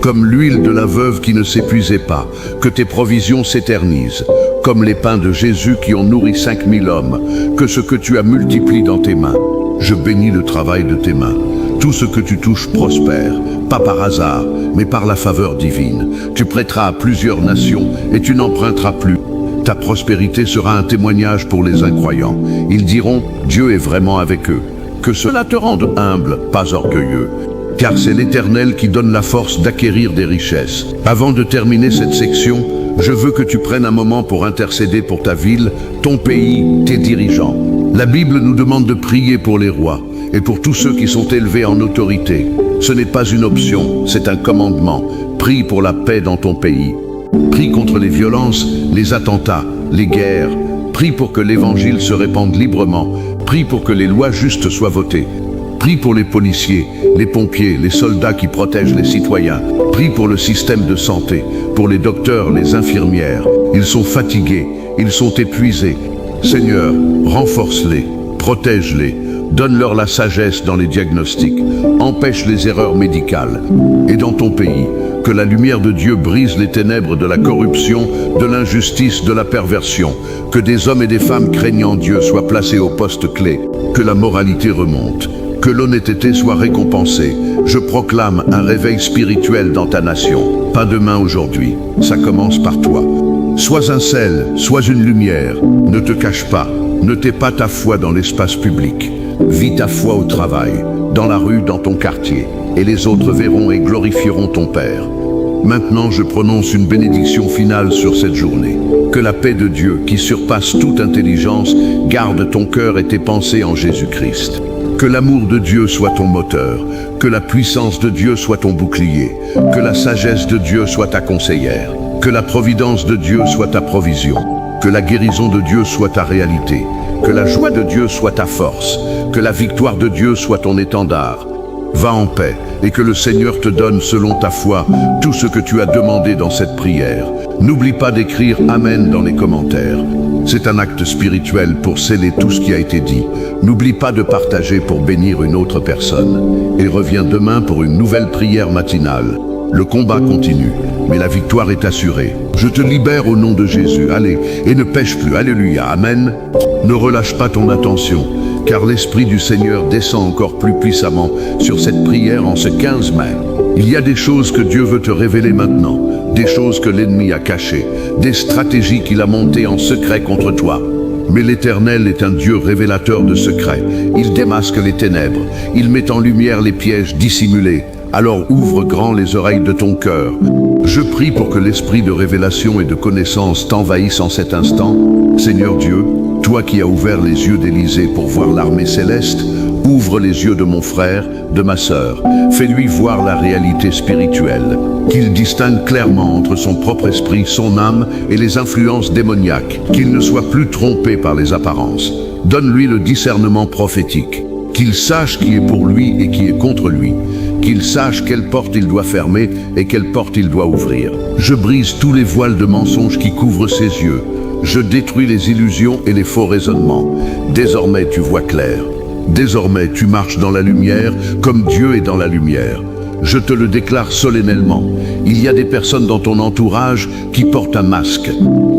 Comme l'huile de la veuve qui ne s'épuisait pas, que tes provisions s'éternisent. Comme les pains de Jésus qui ont nourri 5000 hommes, que ce que tu as multiplie dans tes mains. Je bénis le travail de tes mains. Tout ce que tu touches prospère, pas par hasard, mais par la faveur divine. Tu prêteras à plusieurs nations et tu n'emprunteras plus. Ta prospérité sera un témoignage pour les incroyants. Ils diront, Dieu est vraiment avec eux. Que cela te rende humble, pas orgueilleux. Car c'est l'Éternel qui donne la force d'acquérir des richesses. Avant de terminer cette section, je veux que tu prennes un moment pour intercéder pour ta ville, ton pays, tes dirigeants. La Bible nous demande de prier pour les rois et pour tous ceux qui sont élevés en autorité. Ce n'est pas une option, c'est un commandement. Prie pour la paix dans ton pays. Prie contre les violences, les attentats, les guerres. Prie pour que l'Évangile se répande librement. Prie pour que les lois justes soient votées. Prie pour les policiers, les pompiers, les soldats qui protègent les citoyens. Prie pour le système de santé, pour les docteurs, les infirmières. Ils sont fatigués, ils sont épuisés. Seigneur, renforce-les, protège-les, donne-leur la sagesse dans les diagnostics, empêche les erreurs médicales. Et dans ton pays, que la lumière de Dieu brise les ténèbres de la corruption, de l'injustice, de la perversion. Que des hommes et des femmes craignant Dieu soient placés au poste clé. Que la moralité remonte. Que l'honnêteté soit récompensée. Je proclame un réveil spirituel dans ta nation. Pas demain aujourd'hui, ça commence par toi. Sois un sel, sois une lumière. Ne te cache pas, ne tais pas ta foi dans l'espace public. Vis ta foi au travail, dans la rue, dans ton quartier. Et les autres verront et glorifieront ton Père. Maintenant, je prononce une bénédiction finale sur cette journée. Que la paix de Dieu, qui surpasse toute intelligence, garde ton cœur et tes pensées en Jésus-Christ. Que l'amour de Dieu soit ton moteur, que la puissance de Dieu soit ton bouclier, que la sagesse de Dieu soit ta conseillère, que la providence de Dieu soit ta provision, que la guérison de Dieu soit ta réalité, Que la joie de Dieu soit ta force, que la victoire de Dieu soit ton étendard. Va en paix et que le Seigneur te donne selon ta foi tout ce que tu as demandé dans cette prière. N'oublie pas d'écrire Amen dans les commentaires. C'est un acte spirituel pour sceller tout ce qui a été dit. N'oublie pas de partager pour bénir une autre personne. Et reviens demain pour une nouvelle prière matinale. Le combat continue, mais la victoire est assurée. Je te libère au nom de Jésus. Allez, et ne pêche plus. Alléluia. Amen. Ne relâche pas ton attention, car l'Esprit du Seigneur descend encore plus puissamment sur cette prière en ce 15 mai. Il y a des choses que Dieu veut te révéler maintenant, des choses que l'ennemi a cachées, des stratégies qu'il a montées en secret contre toi. Mais l'Éternel est un Dieu révélateur de secrets. Il démasque les ténèbres, il met en lumière les pièges dissimulés. Alors ouvre grand les oreilles de ton cœur. Je prie pour que l'esprit de révélation et de connaissance t'envahisse en cet instant. Seigneur Dieu, toi qui as ouvert les yeux d'Élisée pour voir l'armée céleste, ouvre les yeux de mon frère, de ma sœur. Fais-lui voir la réalité spirituelle, qu'il distingue clairement entre son propre esprit, son âme et les influences démoniaques, qu'il ne soit plus trompé par les apparences. Donne-lui le discernement prophétique, qu'il sache qui est pour lui et qui est contre lui, qu'il sache quelle porte il doit fermer et quelle porte il doit ouvrir. Je brise tous les voiles de mensonges qui couvrent ses yeux. Je détruis les illusions et les faux raisonnements. Désormais tu vois clair. Désormais tu marches dans la lumière comme Dieu est dans la lumière. Je te le déclare solennellement. Il y a des personnes dans ton entourage qui portent un masque.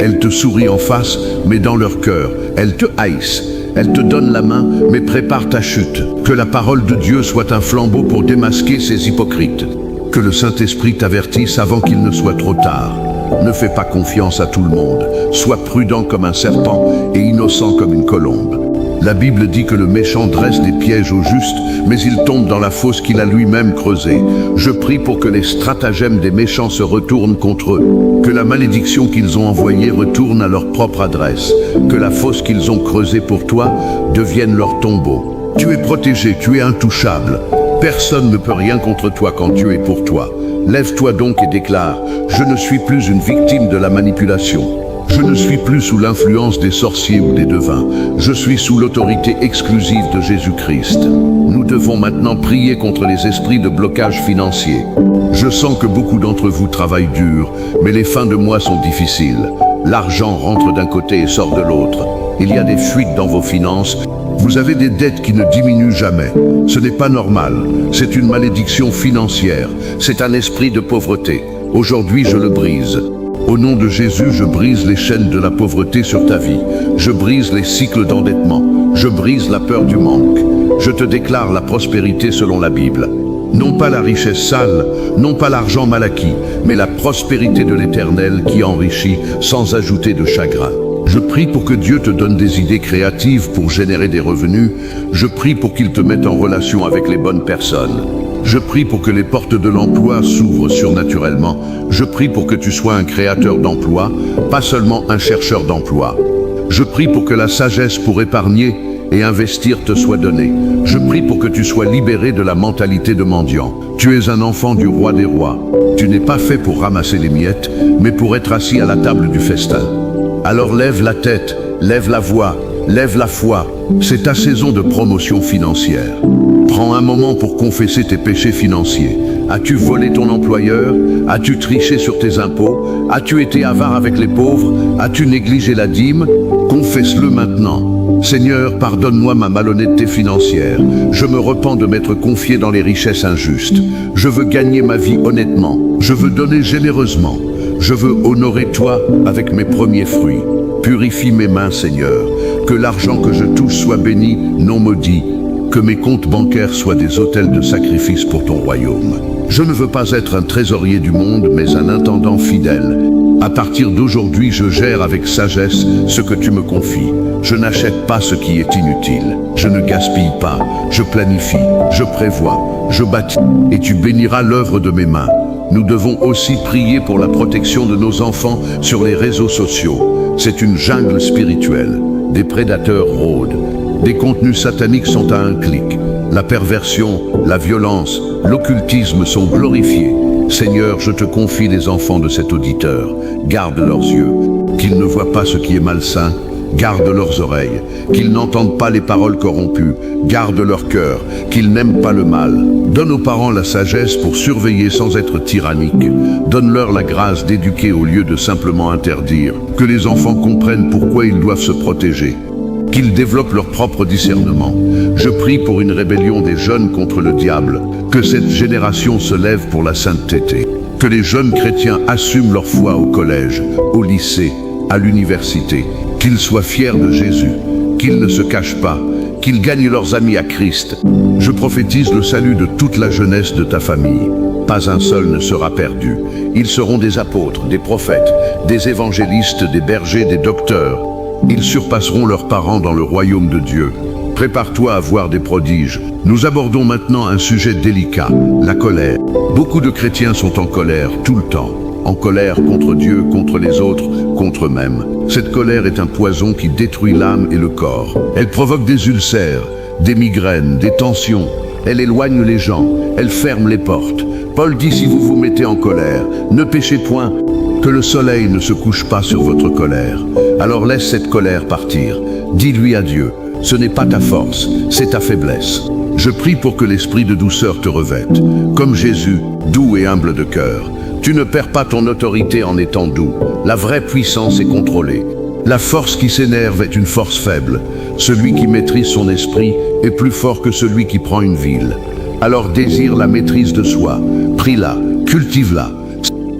Elles te sourient en face, mais dans leur cœur, elles te haïssent. Elles te donnent la main, mais préparent ta chute. Que la parole de Dieu soit un flambeau pour démasquer ces hypocrites. Que le Saint-Esprit t'avertisse avant qu'il ne soit trop tard. Ne fais pas confiance à tout le monde. Sois prudent comme un serpent et innocent comme une colombe. La Bible dit que le méchant dresse des pièges au juste, mais il tombe dans la fosse qu'il a lui-même creusée. Je prie pour que les stratagèmes des méchants se retournent contre eux, que la malédiction qu'ils ont envoyée retourne à leur propre adresse, que la fosse qu'ils ont creusée pour toi devienne leur tombeau. Tu es protégé, tu es intouchable. Personne ne peut rien contre toi quand Dieu est pour toi. Lève-toi donc et déclare « Je ne suis plus une victime de la manipulation. Je ne suis plus sous l'influence des sorciers ou des devins. Je suis sous l'autorité exclusive de Jésus-Christ. » Nous devons maintenant prier contre les esprits de blocage financier. Je sens que beaucoup d'entre vous travaillent dur, mais les fins de mois sont difficiles. L'argent rentre d'un côté et sort de l'autre. Il y a des fuites dans vos finances. Vous avez des dettes qui ne diminuent jamais. Ce n'est pas normal. C'est une malédiction financière. C'est un esprit de pauvreté. Aujourd'hui, je le brise. Au nom de Jésus, je brise les chaînes de la pauvreté sur ta vie. Je brise les cycles d'endettement. Je brise la peur du manque. Je te déclare la prospérité selon la Bible. Non pas la richesse sale, non pas l'argent mal acquis, mais la prospérité de l'Éternel qui enrichit sans ajouter de chagrin. Je prie pour que Dieu te donne des idées créatives pour générer des revenus. Je prie pour qu'il te mette en relation avec les bonnes personnes. Je prie pour que les portes de l'emploi s'ouvrent surnaturellement. Je prie pour que tu sois un créateur d'emploi, pas seulement un chercheur d'emploi. Je prie pour que la sagesse pour épargner et investir te soit donnée. Je prie pour que tu sois libéré de la mentalité de mendiant. Tu es un enfant du roi des rois. Tu n'es pas fait pour ramasser les miettes, mais pour être assis à la table du festin. Alors lève la tête, lève la voix, lève la foi. C'est ta saison de promotion financière. Prends un moment pour confesser tes péchés financiers. As-tu volé ton employeur? As-tu triché sur tes impôts? As-tu été avare avec les pauvres? As-tu négligé la dîme? Confesse-le maintenant. Seigneur, pardonne-moi ma malhonnêteté financière. Je me repens de m'être confié dans les richesses injustes. Je veux gagner ma vie honnêtement. Je veux donner généreusement. Je veux honorer toi avec mes premiers fruits. Purifie mes mains, Seigneur. Que l'argent que je touche soit béni, non maudit. Que mes comptes bancaires soient des autels de sacrifice pour ton royaume. Je ne veux pas être un trésorier du monde, mais un intendant fidèle. À partir d'aujourd'hui, je gère avec sagesse ce que tu me confies. Je n'achète pas ce qui est inutile. Je ne gaspille pas. Je planifie. Je prévois. Je bâtis. Et tu béniras l'œuvre de mes mains. Nous devons aussi prier pour la protection de nos enfants sur les réseaux sociaux. C'est une jungle spirituelle. Des prédateurs rôdent. Des contenus sataniques sont à un clic. La perversion, la violence, l'occultisme sont glorifiés. Seigneur, je te confie les enfants de cet auditeur. Garde leurs yeux, qu'ils ne voient pas ce qui est malsain, garde leurs oreilles, qu'ils n'entendent pas les paroles corrompues, garde leur cœur, qu'ils n'aiment pas le mal. Donne aux parents la sagesse pour surveiller sans être tyrannique. Donne-leur la grâce d'éduquer au lieu de simplement interdire. Que les enfants comprennent pourquoi ils doivent se protéger. Qu'ils développent leur propre discernement. Je prie pour une rébellion des jeunes contre le diable, que cette génération se lève pour la sainteté. Que les jeunes chrétiens assument leur foi au collège, au lycée, à l'université. Qu'ils soient fiers de Jésus, qu'ils ne se cachent pas, qu'ils gagnent leurs amis à Christ. Je prophétise le salut de toute la jeunesse de ta famille. Pas un seul ne sera perdu. Ils seront des apôtres, des prophètes, des évangélistes, des bergers, des docteurs. Ils surpasseront leurs parents dans le royaume de Dieu. Prépare-toi à voir des prodiges. Nous abordons maintenant un sujet délicat, la colère. Beaucoup de chrétiens sont en colère tout le temps. En colère contre Dieu, contre les autres, contre eux-mêmes. Cette colère est un poison qui détruit l'âme et le corps. Elle provoque des ulcères, des migraines, des tensions. Elle éloigne les gens, elle ferme les portes. Paul dit: si vous vous mettez en colère, ne péchez point, que le soleil ne se couche pas sur votre colère. Alors laisse cette colère partir. Dis-lui adieu. Ce n'est pas ta force, c'est ta faiblesse. Je prie pour que l'esprit de douceur te revête. Comme Jésus, doux et humble de cœur. Tu ne perds pas ton autorité en étant doux. La vraie puissance est contrôlée. La force qui s'énerve est une force faible. Celui qui maîtrise son esprit est plus fort que celui qui prend une ville. Alors désire la maîtrise de soi. Prie-la, cultive-la.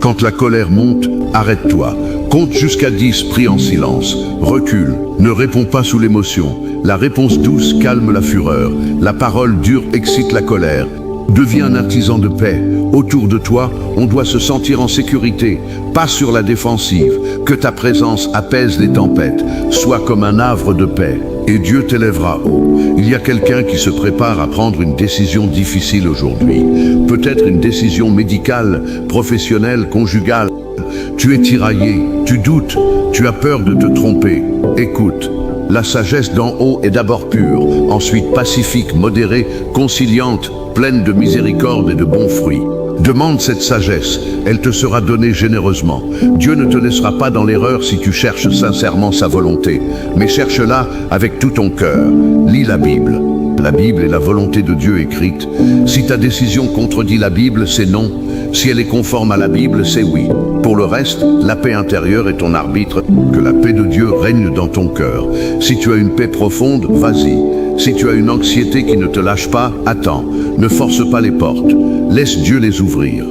Quand la colère monte, arrête-toi. Compte jusqu'à 10, prie en silence. Recule, ne réponds pas sous l'émotion. La réponse douce calme la fureur. La parole dure excite la colère. Deviens un artisan de paix. Autour de toi, on doit se sentir en sécurité, pas sur la défensive. Que ta présence apaise les tempêtes. Sois comme un havre de paix, et Dieu t'élèvera haut. Il y a quelqu'un qui se prépare à prendre une décision difficile aujourd'hui. Peut-être une décision médicale, professionnelle, conjugale. Tu es tiraillé, tu doutes, tu as peur de te tromper. Écoute. La sagesse d'en haut est d'abord pure, ensuite pacifique, modérée, conciliante, pleine de miséricorde et de bons fruits. Demande cette sagesse, elle te sera donnée généreusement. Dieu ne te laissera pas dans l'erreur si tu cherches sincèrement sa volonté, mais cherche-la avec tout ton cœur. Lis la Bible. La Bible est la volonté de Dieu écrite. Si ta décision contredit la Bible, c'est non. Si elle est conforme à la Bible, c'est oui. Pour le reste, la paix intérieure est ton arbitre. Que la paix de Dieu règne dans ton cœur. Si tu as une paix profonde, vas-y. Si tu as une anxiété qui ne te lâche pas, attends. Ne force pas les portes. Laisse Dieu les ouvrir.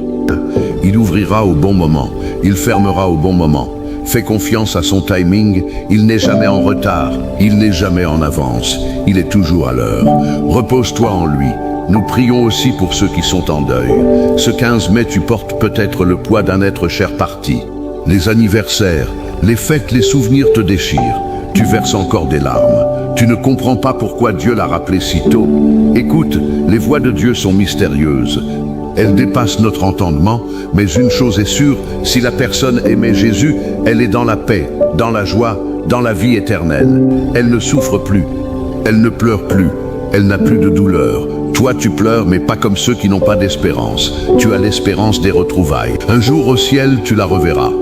Il ouvrira au bon moment. Il fermera au bon moment. Fais confiance à son timing. Il n'est jamais en retard. Il n'est jamais en avance. Il est toujours à l'heure. Repose-toi en lui. Nous prions aussi pour ceux qui sont en deuil. Ce 15 mai, tu portes peut-être le poids d'un être cher parti. Les anniversaires, les fêtes, les souvenirs te déchirent. Tu verses encore des larmes. Tu ne comprends pas pourquoi Dieu l'a rappelé si tôt. Écoute, les voies de Dieu sont mystérieuses. Elles dépassent notre entendement, mais une chose est sûre, si la personne aimait Jésus, elle est dans la paix, dans la joie, dans la vie éternelle. Elle ne souffre plus, elle ne pleure plus, elle n'a plus de douleur. Toi, tu pleures, mais pas comme ceux qui n'ont pas d'espérance. Tu as l'espérance des retrouvailles. Un jour au ciel, tu la reverras.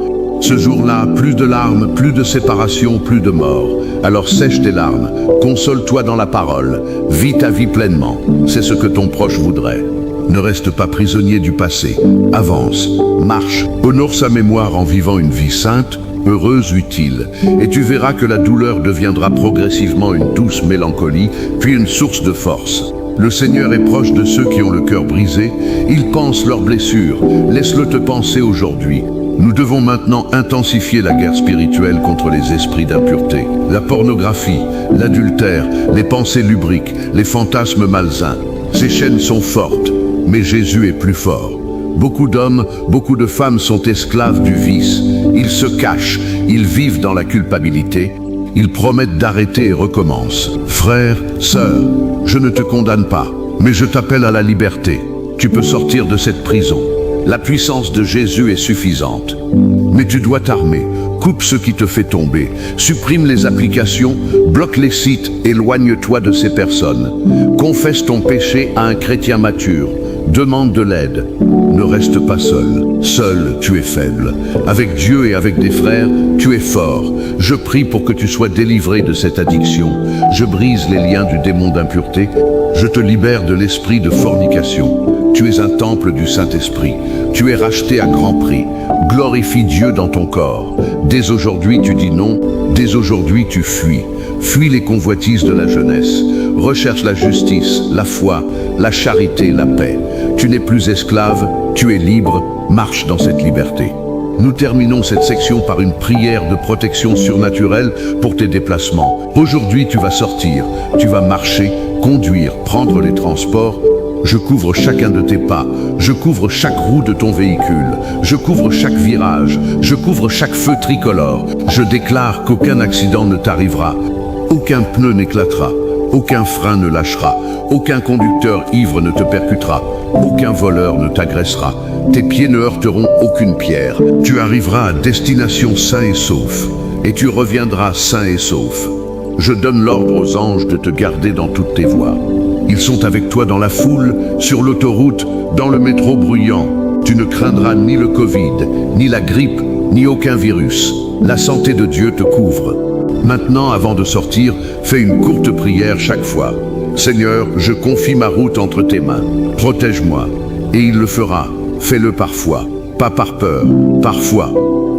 Ce jour-là, plus de larmes, plus de séparation, plus de mort. Alors sèche tes larmes, console-toi dans la parole, vis ta vie pleinement. C'est ce que ton proche voudrait. Ne reste pas prisonnier du passé. Avance, marche, honore sa mémoire en vivant une vie sainte, heureuse, utile. Et tu verras que la douleur deviendra progressivement une douce mélancolie, puis une source de force. Le Seigneur est proche de ceux qui ont le cœur brisé. Il pense leurs blessures. Laisse-le te penser aujourd'hui. Nous devons maintenant intensifier la guerre spirituelle contre les esprits d'impureté. La pornographie, l'adultère, les pensées lubriques, les fantasmes malsains. Ces chaînes sont fortes, mais Jésus est plus fort. Beaucoup d'hommes, beaucoup de femmes sont esclaves du vice. Ils se cachent, ils vivent dans la culpabilité. Ils promettent d'arrêter et recommencent. Frère, sœur, je ne te condamne pas, mais je t'appelle à la liberté. Tu peux sortir de cette prison. La puissance de Jésus est suffisante. Mais tu dois t'armer. Coupe ce qui te fait tomber. Supprime les applications, bloque les sites, éloigne-toi de ces personnes. Confesse ton péché à un chrétien mature. Demande de l'aide. Ne reste pas seul. Seul, tu es faible. Avec Dieu et avec des frères, tu es fort. Je prie pour que tu sois délivré de cette addiction. Je brise les liens du démon d'impureté. Je te libère de l'esprit de fornication. Tu es un temple du Saint-Esprit. Tu es racheté à grand prix. Glorifie Dieu dans ton corps. Dès aujourd'hui, tu dis non. Dès aujourd'hui, tu fuis. Fuis les convoitises de la jeunesse. Recherche la justice, la foi, la charité, la paix. Tu n'es plus esclave, tu es libre. Marche dans cette liberté. Nous terminons cette section par une prière de protection surnaturelle pour tes déplacements. Aujourd'hui, tu vas sortir, tu vas marcher, conduire, prendre les transports. Je couvre chacun de tes pas, je couvre chaque roue de ton véhicule, je couvre chaque virage, je couvre chaque feu tricolore. Je déclare qu'aucun accident ne t'arrivera, aucun pneu n'éclatera, aucun frein ne lâchera, aucun conducteur ivre ne te percutera, aucun voleur ne t'agressera, tes pieds ne heurteront aucune pierre. Tu arriveras à destination sain et sauf, et tu reviendras sain et sauf. Je donne l'ordre aux anges de te garder dans toutes tes voies. Ils sont avec toi dans la foule, sur l'autoroute, dans le métro bruyant. Tu ne craindras ni le Covid, ni la grippe, ni aucun virus. La santé de Dieu te couvre. Maintenant, avant de sortir, fais une courte prière chaque fois. Seigneur, je confie ma route entre tes mains. Protège-moi. Et il le fera. Fais-le parfois, pas par peur, parfois.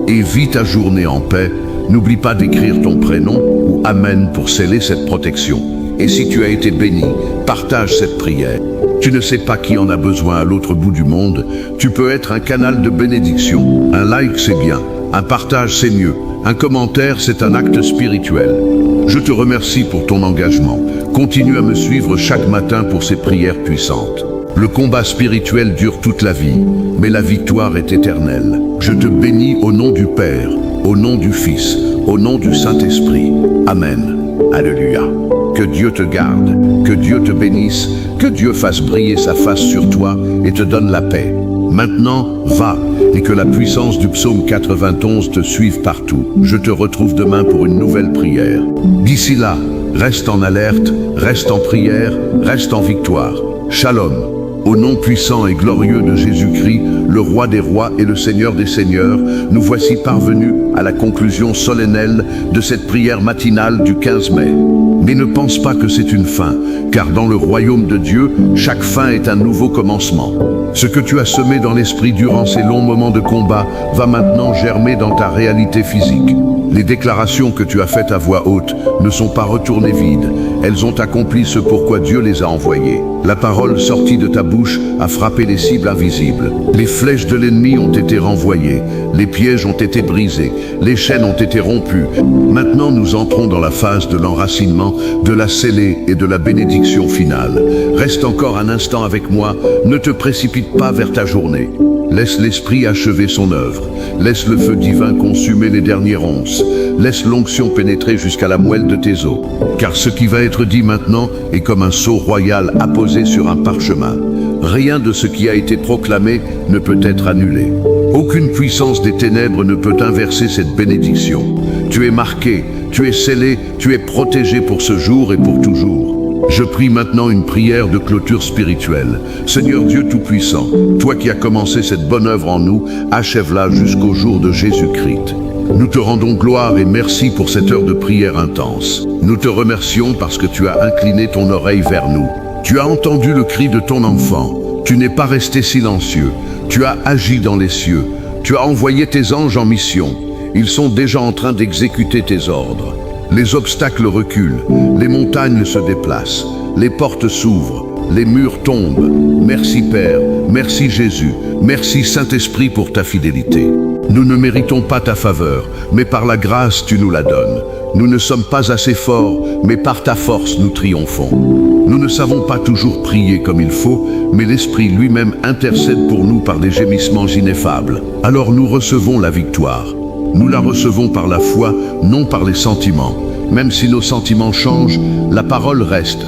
Et vis ta journée en paix. N'oublie pas d'écrire ton prénom ou Amen pour sceller cette protection. Et si tu as été béni, partage cette prière. Tu ne sais pas qui en a besoin à l'autre bout du monde. Tu peux être un canal de bénédiction. Un like, c'est bien. Un partage, c'est mieux. Un commentaire, c'est un acte spirituel. Je te remercie pour ton engagement. Continue à me suivre chaque matin pour ces prières puissantes. Le combat spirituel dure toute la vie, mais la victoire est éternelle. Je te bénis au nom du Père, au nom du Fils, au nom du Saint-Esprit. Amen. Alléluia. Que Dieu te garde, que Dieu te bénisse, que Dieu fasse briller sa face sur toi et te donne la paix. Maintenant, va, et que la puissance du psaume 91 te suive partout. Je te retrouve demain pour une nouvelle prière. D'ici là, reste en alerte, reste en prière, reste en victoire. Shalom. Au nom puissant et glorieux de Jésus-Christ, le Roi des rois et le Seigneur des seigneurs, nous voici parvenus à la conclusion solennelle de cette prière matinale du 15 mai. Mais ne pense pas que c'est une fin, car dans le royaume de Dieu, chaque fin est un nouveau commencement. Ce que tu as semé dans l'esprit durant ces longs moments de combat va maintenant germer dans ta réalité physique. Les déclarations que tu as faites à voix haute ne sont pas retournées vides. Elles ont accompli ce pourquoi Dieu les a envoyées. La parole sortie de ta bouche a frappé les cibles invisibles. Les flèches de l'ennemi ont été renvoyées. Les pièges ont été brisés. Les chaînes ont été rompues. Maintenant, nous entrons dans la phase de l'enracinement, de la scellée et de la bénédiction finale. Reste encore un instant avec moi. Ne te précipite pas vers ta journée. Laisse l'Esprit achever son œuvre. Laisse le feu divin consumer les derniers ronces. Laisse l'onction pénétrer jusqu'à la moelle de tes os. Car ce qui va être dit maintenant est comme un sceau royal apposé sur un parchemin. Rien de ce qui a été proclamé ne peut être annulé. Aucune puissance des ténèbres ne peut inverser cette bénédiction. Tu es marqué, tu es scellé, tu es protégé pour ce jour et pour toujours. Je prie maintenant une prière de clôture spirituelle. Seigneur Dieu Tout-Puissant, toi qui as commencé cette bonne œuvre en nous, achève-la jusqu'au jour de Jésus-Christ. Nous te rendons gloire et merci pour cette heure de prière intense. Nous te remercions parce que tu as incliné ton oreille vers nous. Tu as entendu le cri de ton enfant. Tu n'es pas resté silencieux. Tu as agi dans les cieux. Tu as envoyé tes anges en mission. Ils sont déjà en train d'exécuter tes ordres. Les obstacles reculent, les montagnes se déplacent, les portes s'ouvrent, les murs tombent. Merci Père, merci Jésus, merci Saint-Esprit pour ta fidélité. Nous ne méritons pas ta faveur, mais par la grâce tu nous la donnes. Nous ne sommes pas assez forts, mais par ta force nous triomphons. Nous ne savons pas toujours prier comme il faut, mais l'Esprit lui-même intercède pour nous par des gémissements ineffables. Alors nous recevons la victoire. Nous la recevons par la foi, non par les sentiments. Même si nos sentiments changent, la parole reste.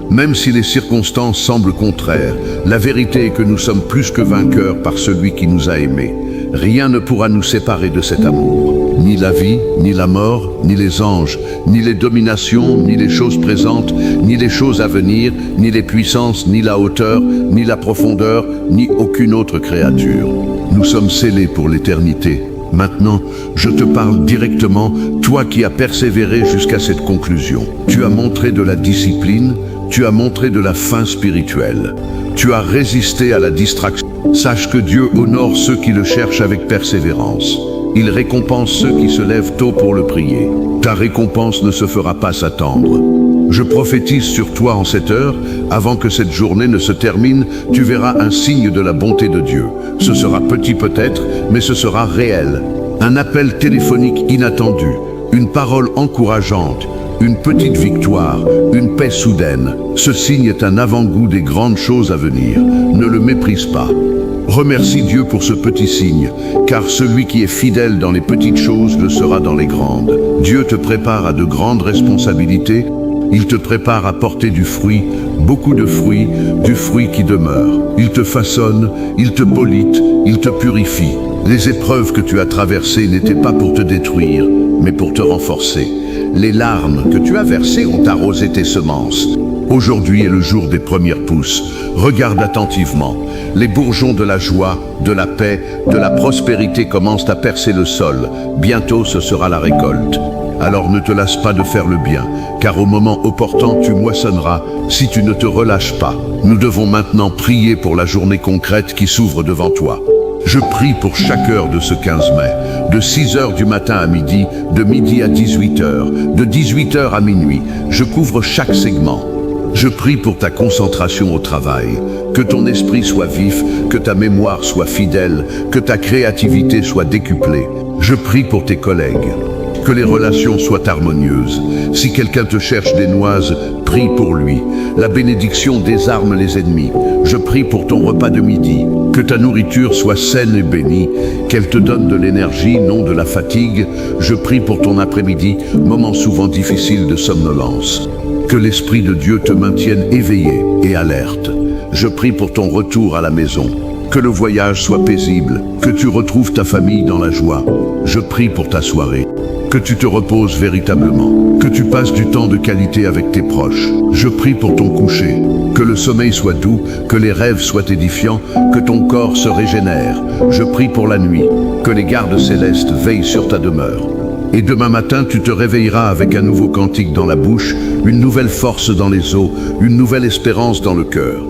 Même si les circonstances semblent contraires, la vérité est que nous sommes plus que vainqueurs par celui qui nous a aimés. Rien ne pourra nous séparer de cet amour. ni la vie, ni la mort, ni les anges, ni les dominations, ni les choses présentes, ni les choses à venir, ni les puissances, ni la hauteur, ni la profondeur, ni aucune autre créature. Nous sommes scellés pour l'éternité. Maintenant, je te parle directement, toi qui as persévéré jusqu'à cette conclusion. Tu as montré de la discipline, tu as montré de la faim spirituelle. Tu as résisté à la distraction. Sache que Dieu honore ceux qui le cherchent avec persévérance. Il récompense ceux qui se lèvent tôt pour le prier. Ta récompense ne se fera pas attendre. Je prophétise sur toi en cette heure, avant que cette journée ne se termine, tu verras un signe de la bonté de Dieu. Ce sera petit peut-être, mais ce sera réel. Un appel téléphonique inattendu, une parole encourageante, une petite victoire, une paix soudaine. Ce signe est un avant-goût des grandes choses à venir. Ne le méprise pas. Remercie Dieu pour ce petit signe, car celui qui est fidèle dans les petites choses le sera dans les grandes. Dieu te prépare à de grandes responsabilités. Il te prépare à porter du fruit, beaucoup de fruits, du fruit qui demeure. Il te façonne, il te polite, il te purifie. Les épreuves que tu as traversées n'étaient pas pour te détruire, mais pour te renforcer. Les larmes que tu as versées ont arrosé tes semences. Aujourd'hui est le jour des premières pousses. Regarde attentivement. Les bourgeons de la joie, de la paix, de la prospérité commencent à percer le sol. Bientôt ce sera la récolte. Alors ne te lasse pas de faire le bien, car au moment opportun tu moissonneras si tu ne te relâches pas. Nous devons maintenant prier pour la journée concrète qui s'ouvre devant toi. Je prie pour chaque heure de ce 15 mai, de 6 heures du matin à midi, de midi à 18 heures, de 18 heures à minuit. Je couvre chaque segment. Je prie pour ta concentration au travail, que ton esprit soit vif, que ta mémoire soit fidèle, que ta créativité soit décuplée. Je prie pour tes collègues, que les relations soient harmonieuses. Si quelqu'un te cherche des noises, prie pour lui. La bénédiction désarme les ennemis. Je prie pour ton repas de midi, que ta nourriture soit saine et bénie, qu'elle te donne de l'énergie, non de la fatigue. Je prie pour ton après-midi, moment souvent difficile de somnolence. Que l'Esprit de Dieu te maintienne éveillé et alerte. Je prie pour ton retour à la maison. Que le voyage soit paisible, que tu retrouves ta famille dans la joie. Je prie pour ta soirée. Que tu te reposes véritablement, que tu passes du temps de qualité avec tes proches. Je prie pour ton coucher, que le sommeil soit doux, que les rêves soient édifiants, que ton corps se régénère. Je prie pour la nuit, que les gardes célestes veillent sur ta demeure. Et demain matin, tu te réveilleras avec un nouveau cantique dans la bouche, une nouvelle force dans les os, une nouvelle espérance dans le cœur.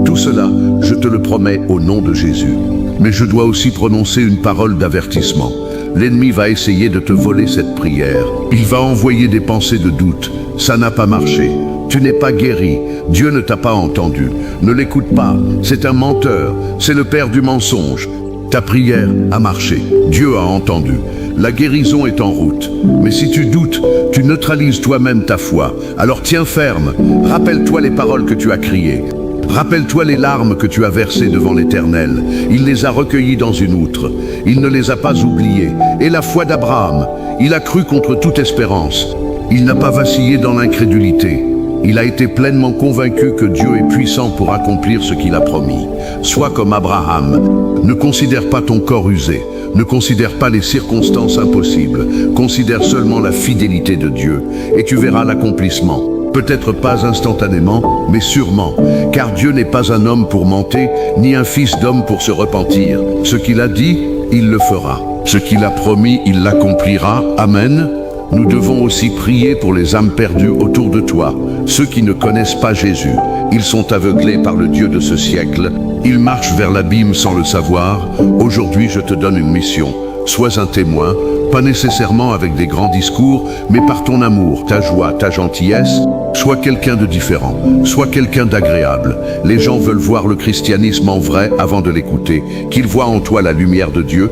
Tout cela, je te le promets au nom de Jésus. Mais je dois aussi prononcer une parole d'avertissement. L'ennemi va essayer de te voler cette prière. Il va envoyer des pensées de doute. Ça n'a pas marché. Tu n'es pas guéri. Dieu ne t'a pas entendu. Ne l'écoute pas. C'est un menteur. C'est le père du mensonge. Ta prière a marché. Dieu a entendu. La guérison est en route. Mais si tu doutes, tu neutralises toi-même ta foi. Alors tiens ferme. Rappelle-toi les paroles que tu as criées. Rappelle-toi les larmes que tu as versées devant l'Éternel. Il les a recueillies dans une outre. Il ne les a pas oubliées. Et la foi d'Abraham, il a cru contre toute espérance. Il n'a pas vacillé dans l'incrédulité. Il a été pleinement convaincu que Dieu est puissant pour accomplir ce qu'il a promis. Sois comme Abraham. Ne considère pas ton corps usé. Ne considère pas les circonstances impossibles. Considère seulement la fidélité de Dieu. Et tu verras l'accomplissement. Peut-être pas instantanément, mais sûrement, car Dieu n'est pas un homme pour mentir, ni un fils d'homme pour se repentir. Ce qu'il a dit, il le fera. Ce qu'il a promis, il l'accomplira. Amen. Nous devons aussi prier pour les âmes perdues autour de toi, ceux qui ne connaissent pas Jésus. Ils sont aveuglés par le Dieu de ce siècle. Ils marchent vers l'abîme sans le savoir. Aujourd'hui, je te donne une mission. Sois un témoin, pas nécessairement avec des grands discours, mais par ton amour, ta joie, ta gentillesse. Sois quelqu'un de différent, sois quelqu'un d'agréable. Les gens veulent voir le christianisme en vrai avant de l'écouter, qu'ils voient en toi la lumière de Dieu.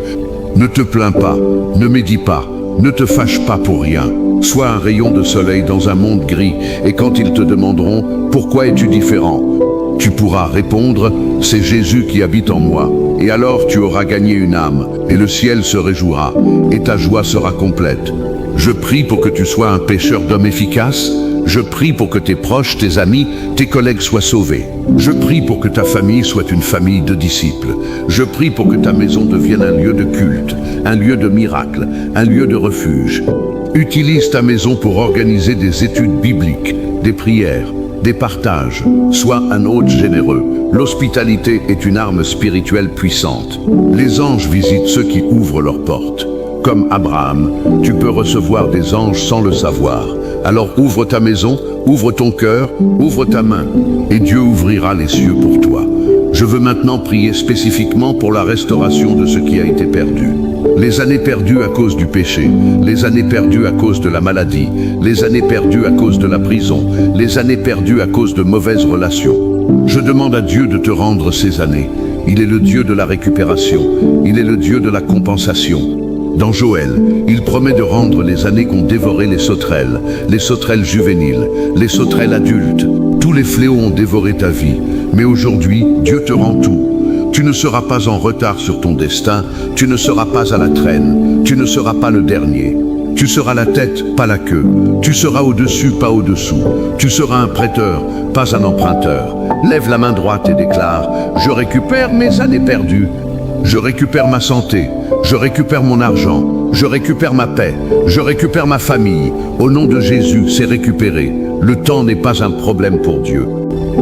Ne te plains pas, ne médis pas, ne te fâche pas pour rien. Sois un rayon de soleil dans un monde gris, et quand ils te demanderont « Pourquoi es-tu différent ?» tu pourras répondre « C'est Jésus qui habite en moi ». Et alors tu auras gagné une âme, et le ciel se réjouira, et ta joie sera complète. Je prie pour que tu sois un pêcheur d'hommes efficace, Je prie pour que tes proches, tes amis, tes collègues soient sauvés. Je prie pour que ta famille soit une famille de disciples. Je prie pour que ta maison devienne un lieu de culte, un lieu de miracle, un lieu de refuge. Utilise ta maison pour organiser des études bibliques, des prières, des partages. Sois un hôte généreux. L'hospitalité est une arme spirituelle puissante. Les anges visitent ceux qui ouvrent leurs portes. Comme Abraham, tu peux recevoir des anges sans le savoir. Alors ouvre ta maison, ouvre ton cœur, ouvre ta main, et Dieu ouvrira les cieux pour toi. Je veux maintenant prier spécifiquement pour la restauration de ce qui a été perdu. Les années perdues à cause du péché, les années perdues à cause de la maladie, les années perdues à cause de la prison, les années perdues à cause de mauvaises relations. Je demande à Dieu de te rendre ces années. Il est le Dieu de la récupération, il est le Dieu de la compensation. Dans Joël, il promet de rendre les années qu'ont dévoré les sauterelles juvéniles, les sauterelles adultes. Tous les fléaux ont dévoré ta vie, mais aujourd'hui, Dieu te rend tout. Tu ne seras pas en retard sur ton destin, tu ne seras pas à la traîne, tu ne seras pas le dernier. Tu seras la tête, pas la queue. Tu seras au-dessus, pas au-dessous. Tu seras un prêteur, pas un emprunteur. Lève la main droite et déclare « Je récupère mes années perdues. Je récupère ma santé. Je récupère mon argent. Je récupère ma paix. Je récupère ma famille. Au nom de Jésus, c'est récupéré. Le temps n'est pas un problème pour Dieu.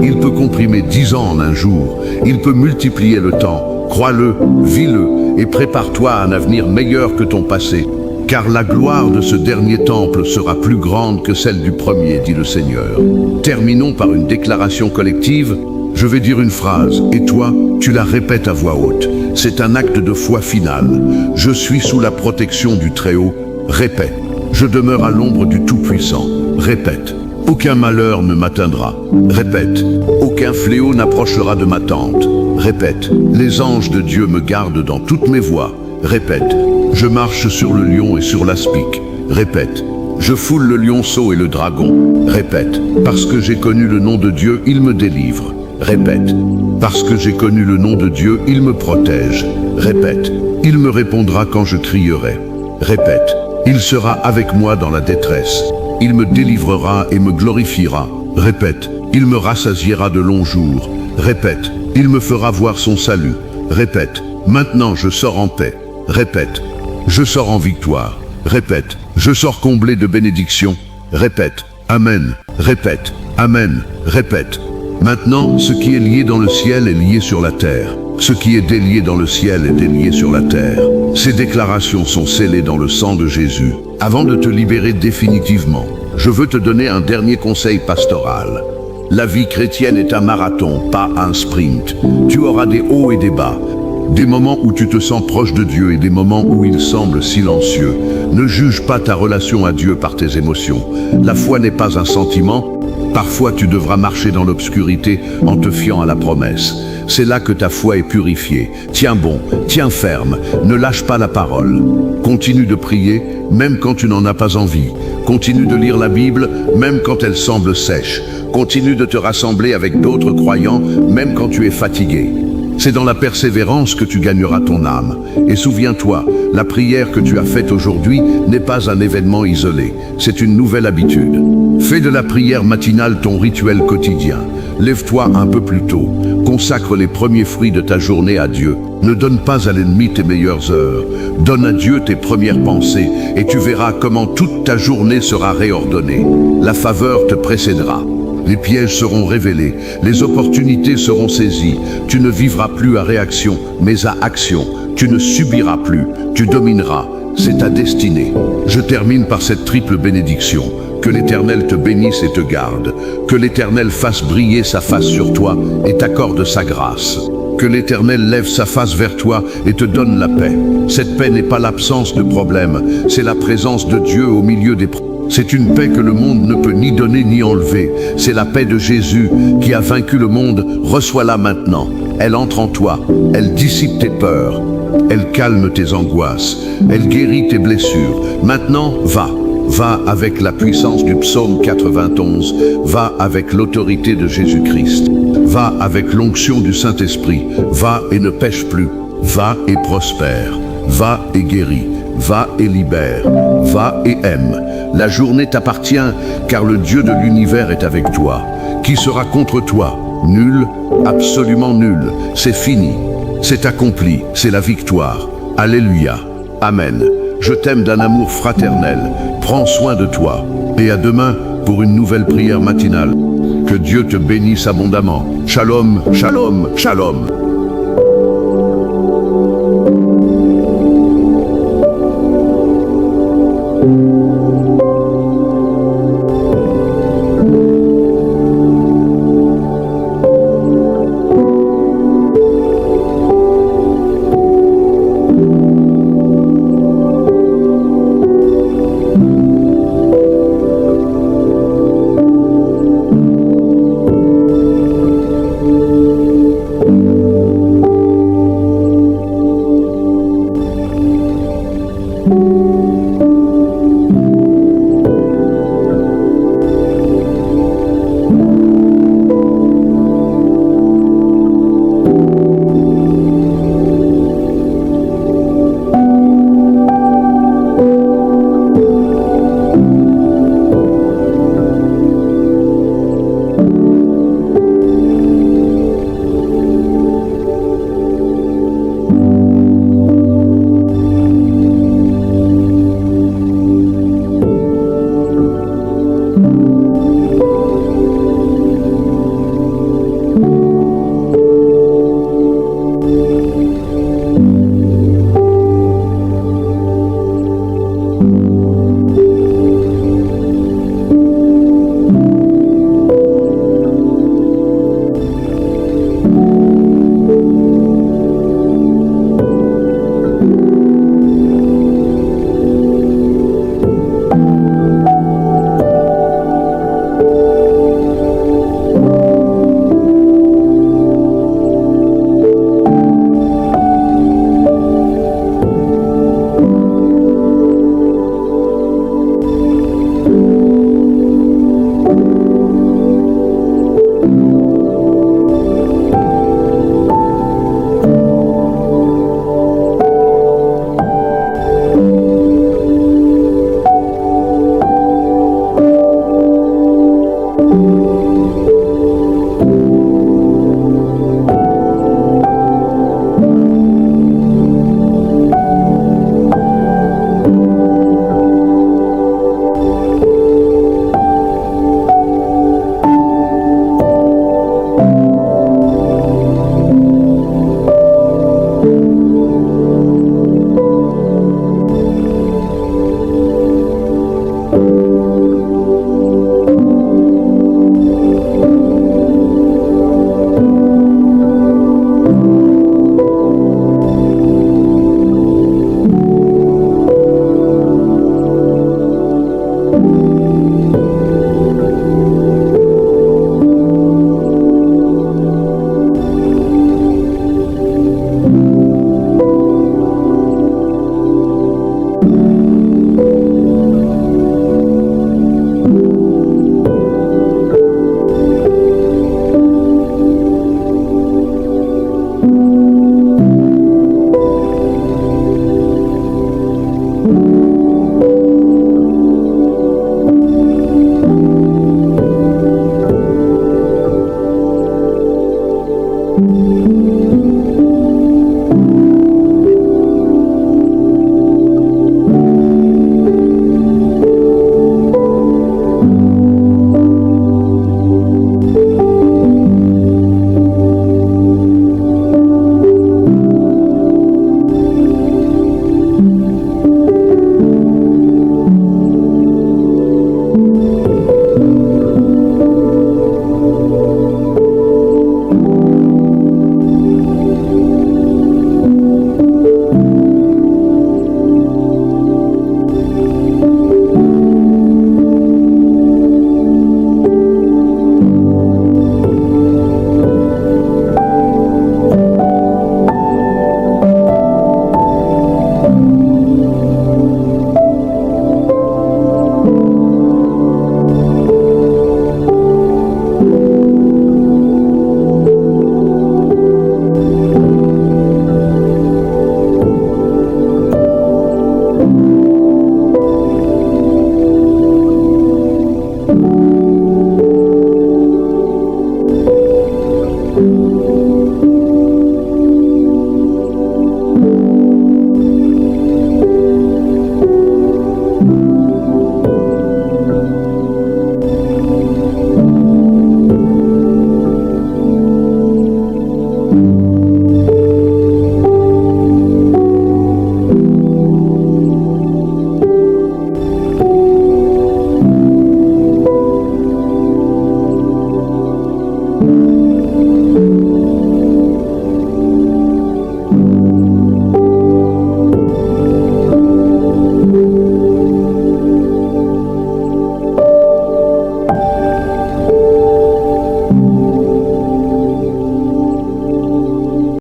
Il peut comprimer 10 ans en un jour. Il peut multiplier le temps. Crois-le, vis-le et prépare-toi à un avenir meilleur que ton passé. Car la gloire de ce dernier temple sera plus grande que celle du premier, dit le Seigneur. Terminons par une déclaration collective. Je vais dire une phrase, et toi, tu la répètes à voix haute. C'est un acte de foi final. Je suis sous la protection du Très-Haut. Répète. Je demeure à l'ombre du Tout-Puissant. Répète. Aucun malheur ne m'atteindra. Répète. Aucun fléau n'approchera de ma tente. Répète. Les anges de Dieu me gardent dans toutes mes voies. Répète. Je marche sur le lion et sur l'aspic. Répète. Je foule le lionceau et le dragon. Répète. Parce que j'ai connu le nom de Dieu, il me délivre. Répète. Parce que j'ai connu le nom de Dieu, il me protège. Répète. Il me répondra quand je crierai. Répète. Il sera avec moi dans la détresse. Il me délivrera et me glorifiera. Répète. Il me rassasiera de longs jours. Répète. Il me fera voir son salut. Répète. Maintenant je sors en paix. Répète. Je sors en victoire. Répète. Je sors comblé de bénédictions. Répète. Amen. Répète. Amen. Répète. Maintenant, ce qui est lié dans le ciel est lié sur la terre. Ce qui est délié dans le ciel est délié sur la terre. Ces déclarations sont scellées dans le sang de Jésus. Avant de te libérer définitivement, je veux te donner un dernier conseil pastoral. La vie chrétienne est un marathon, pas un sprint. Tu auras des hauts et des bas. Des moments où tu te sens proche de Dieu et des moments où il semble silencieux. Ne juge pas ta relation à Dieu par tes émotions. La foi n'est pas un sentiment. Parfois tu devras marcher dans l'obscurité en te fiant à la promesse. C'est là que ta foi est purifiée. Tiens bon, tiens ferme, ne lâche pas la parole. Continue de prier, même quand tu n'en as pas envie. Continue de lire la Bible, même quand elle semble sèche. Continue de te rassembler avec d'autres croyants, même quand tu es fatigué. C'est dans la persévérance que tu gagneras ton âme. Et souviens-toi, la prière que tu as faite aujourd'hui n'est pas un événement isolé, c'est une nouvelle habitude. Fais de la prière matinale ton rituel quotidien. Lève-toi un peu plus tôt. Consacre les premiers fruits de ta journée à Dieu. Ne donne pas à l'ennemi tes meilleures heures. Donne à Dieu tes premières pensées et tu verras comment toute ta journée sera réordonnée. La faveur te précédera. Les pièges seront révélés, les opportunités seront saisies. Tu ne vivras plus à réaction, mais à action. Tu ne subiras plus, tu domineras. C'est ta destinée. Je termine par cette triple bénédiction. Que l'Éternel te bénisse et te garde. Que l'Éternel fasse briller sa face sur toi et t'accorde sa grâce. Que l'Éternel lève sa face vers toi et te donne la paix. Cette paix n'est pas l'absence de problèmes, c'est la présence de Dieu au milieu des problèmes. C'est une paix que le monde ne peut ni donner ni enlever. C'est la paix de Jésus qui a vaincu le monde. Reçois-la maintenant. Elle entre en toi. Elle dissipe tes peurs. Elle calme tes angoisses. Elle guérit tes blessures. Maintenant, va. Va avec la puissance du psaume 91. Va avec l'autorité de Jésus-Christ. Va avec l'onction du Saint-Esprit. Va et ne pêche plus. Va et prospère. Va et guéris. Va et libère, va et aime. La journée t'appartient, car le Dieu de l'univers est avec toi. Qui sera contre toi? Nul, absolument nul. C'est fini, c'est accompli, c'est la victoire. Alléluia. Amen. Je t'aime d'un amour fraternel. Prends soin de toi. Et à demain pour une nouvelle prière matinale. Que Dieu te bénisse abondamment. Shalom, shalom, shalom.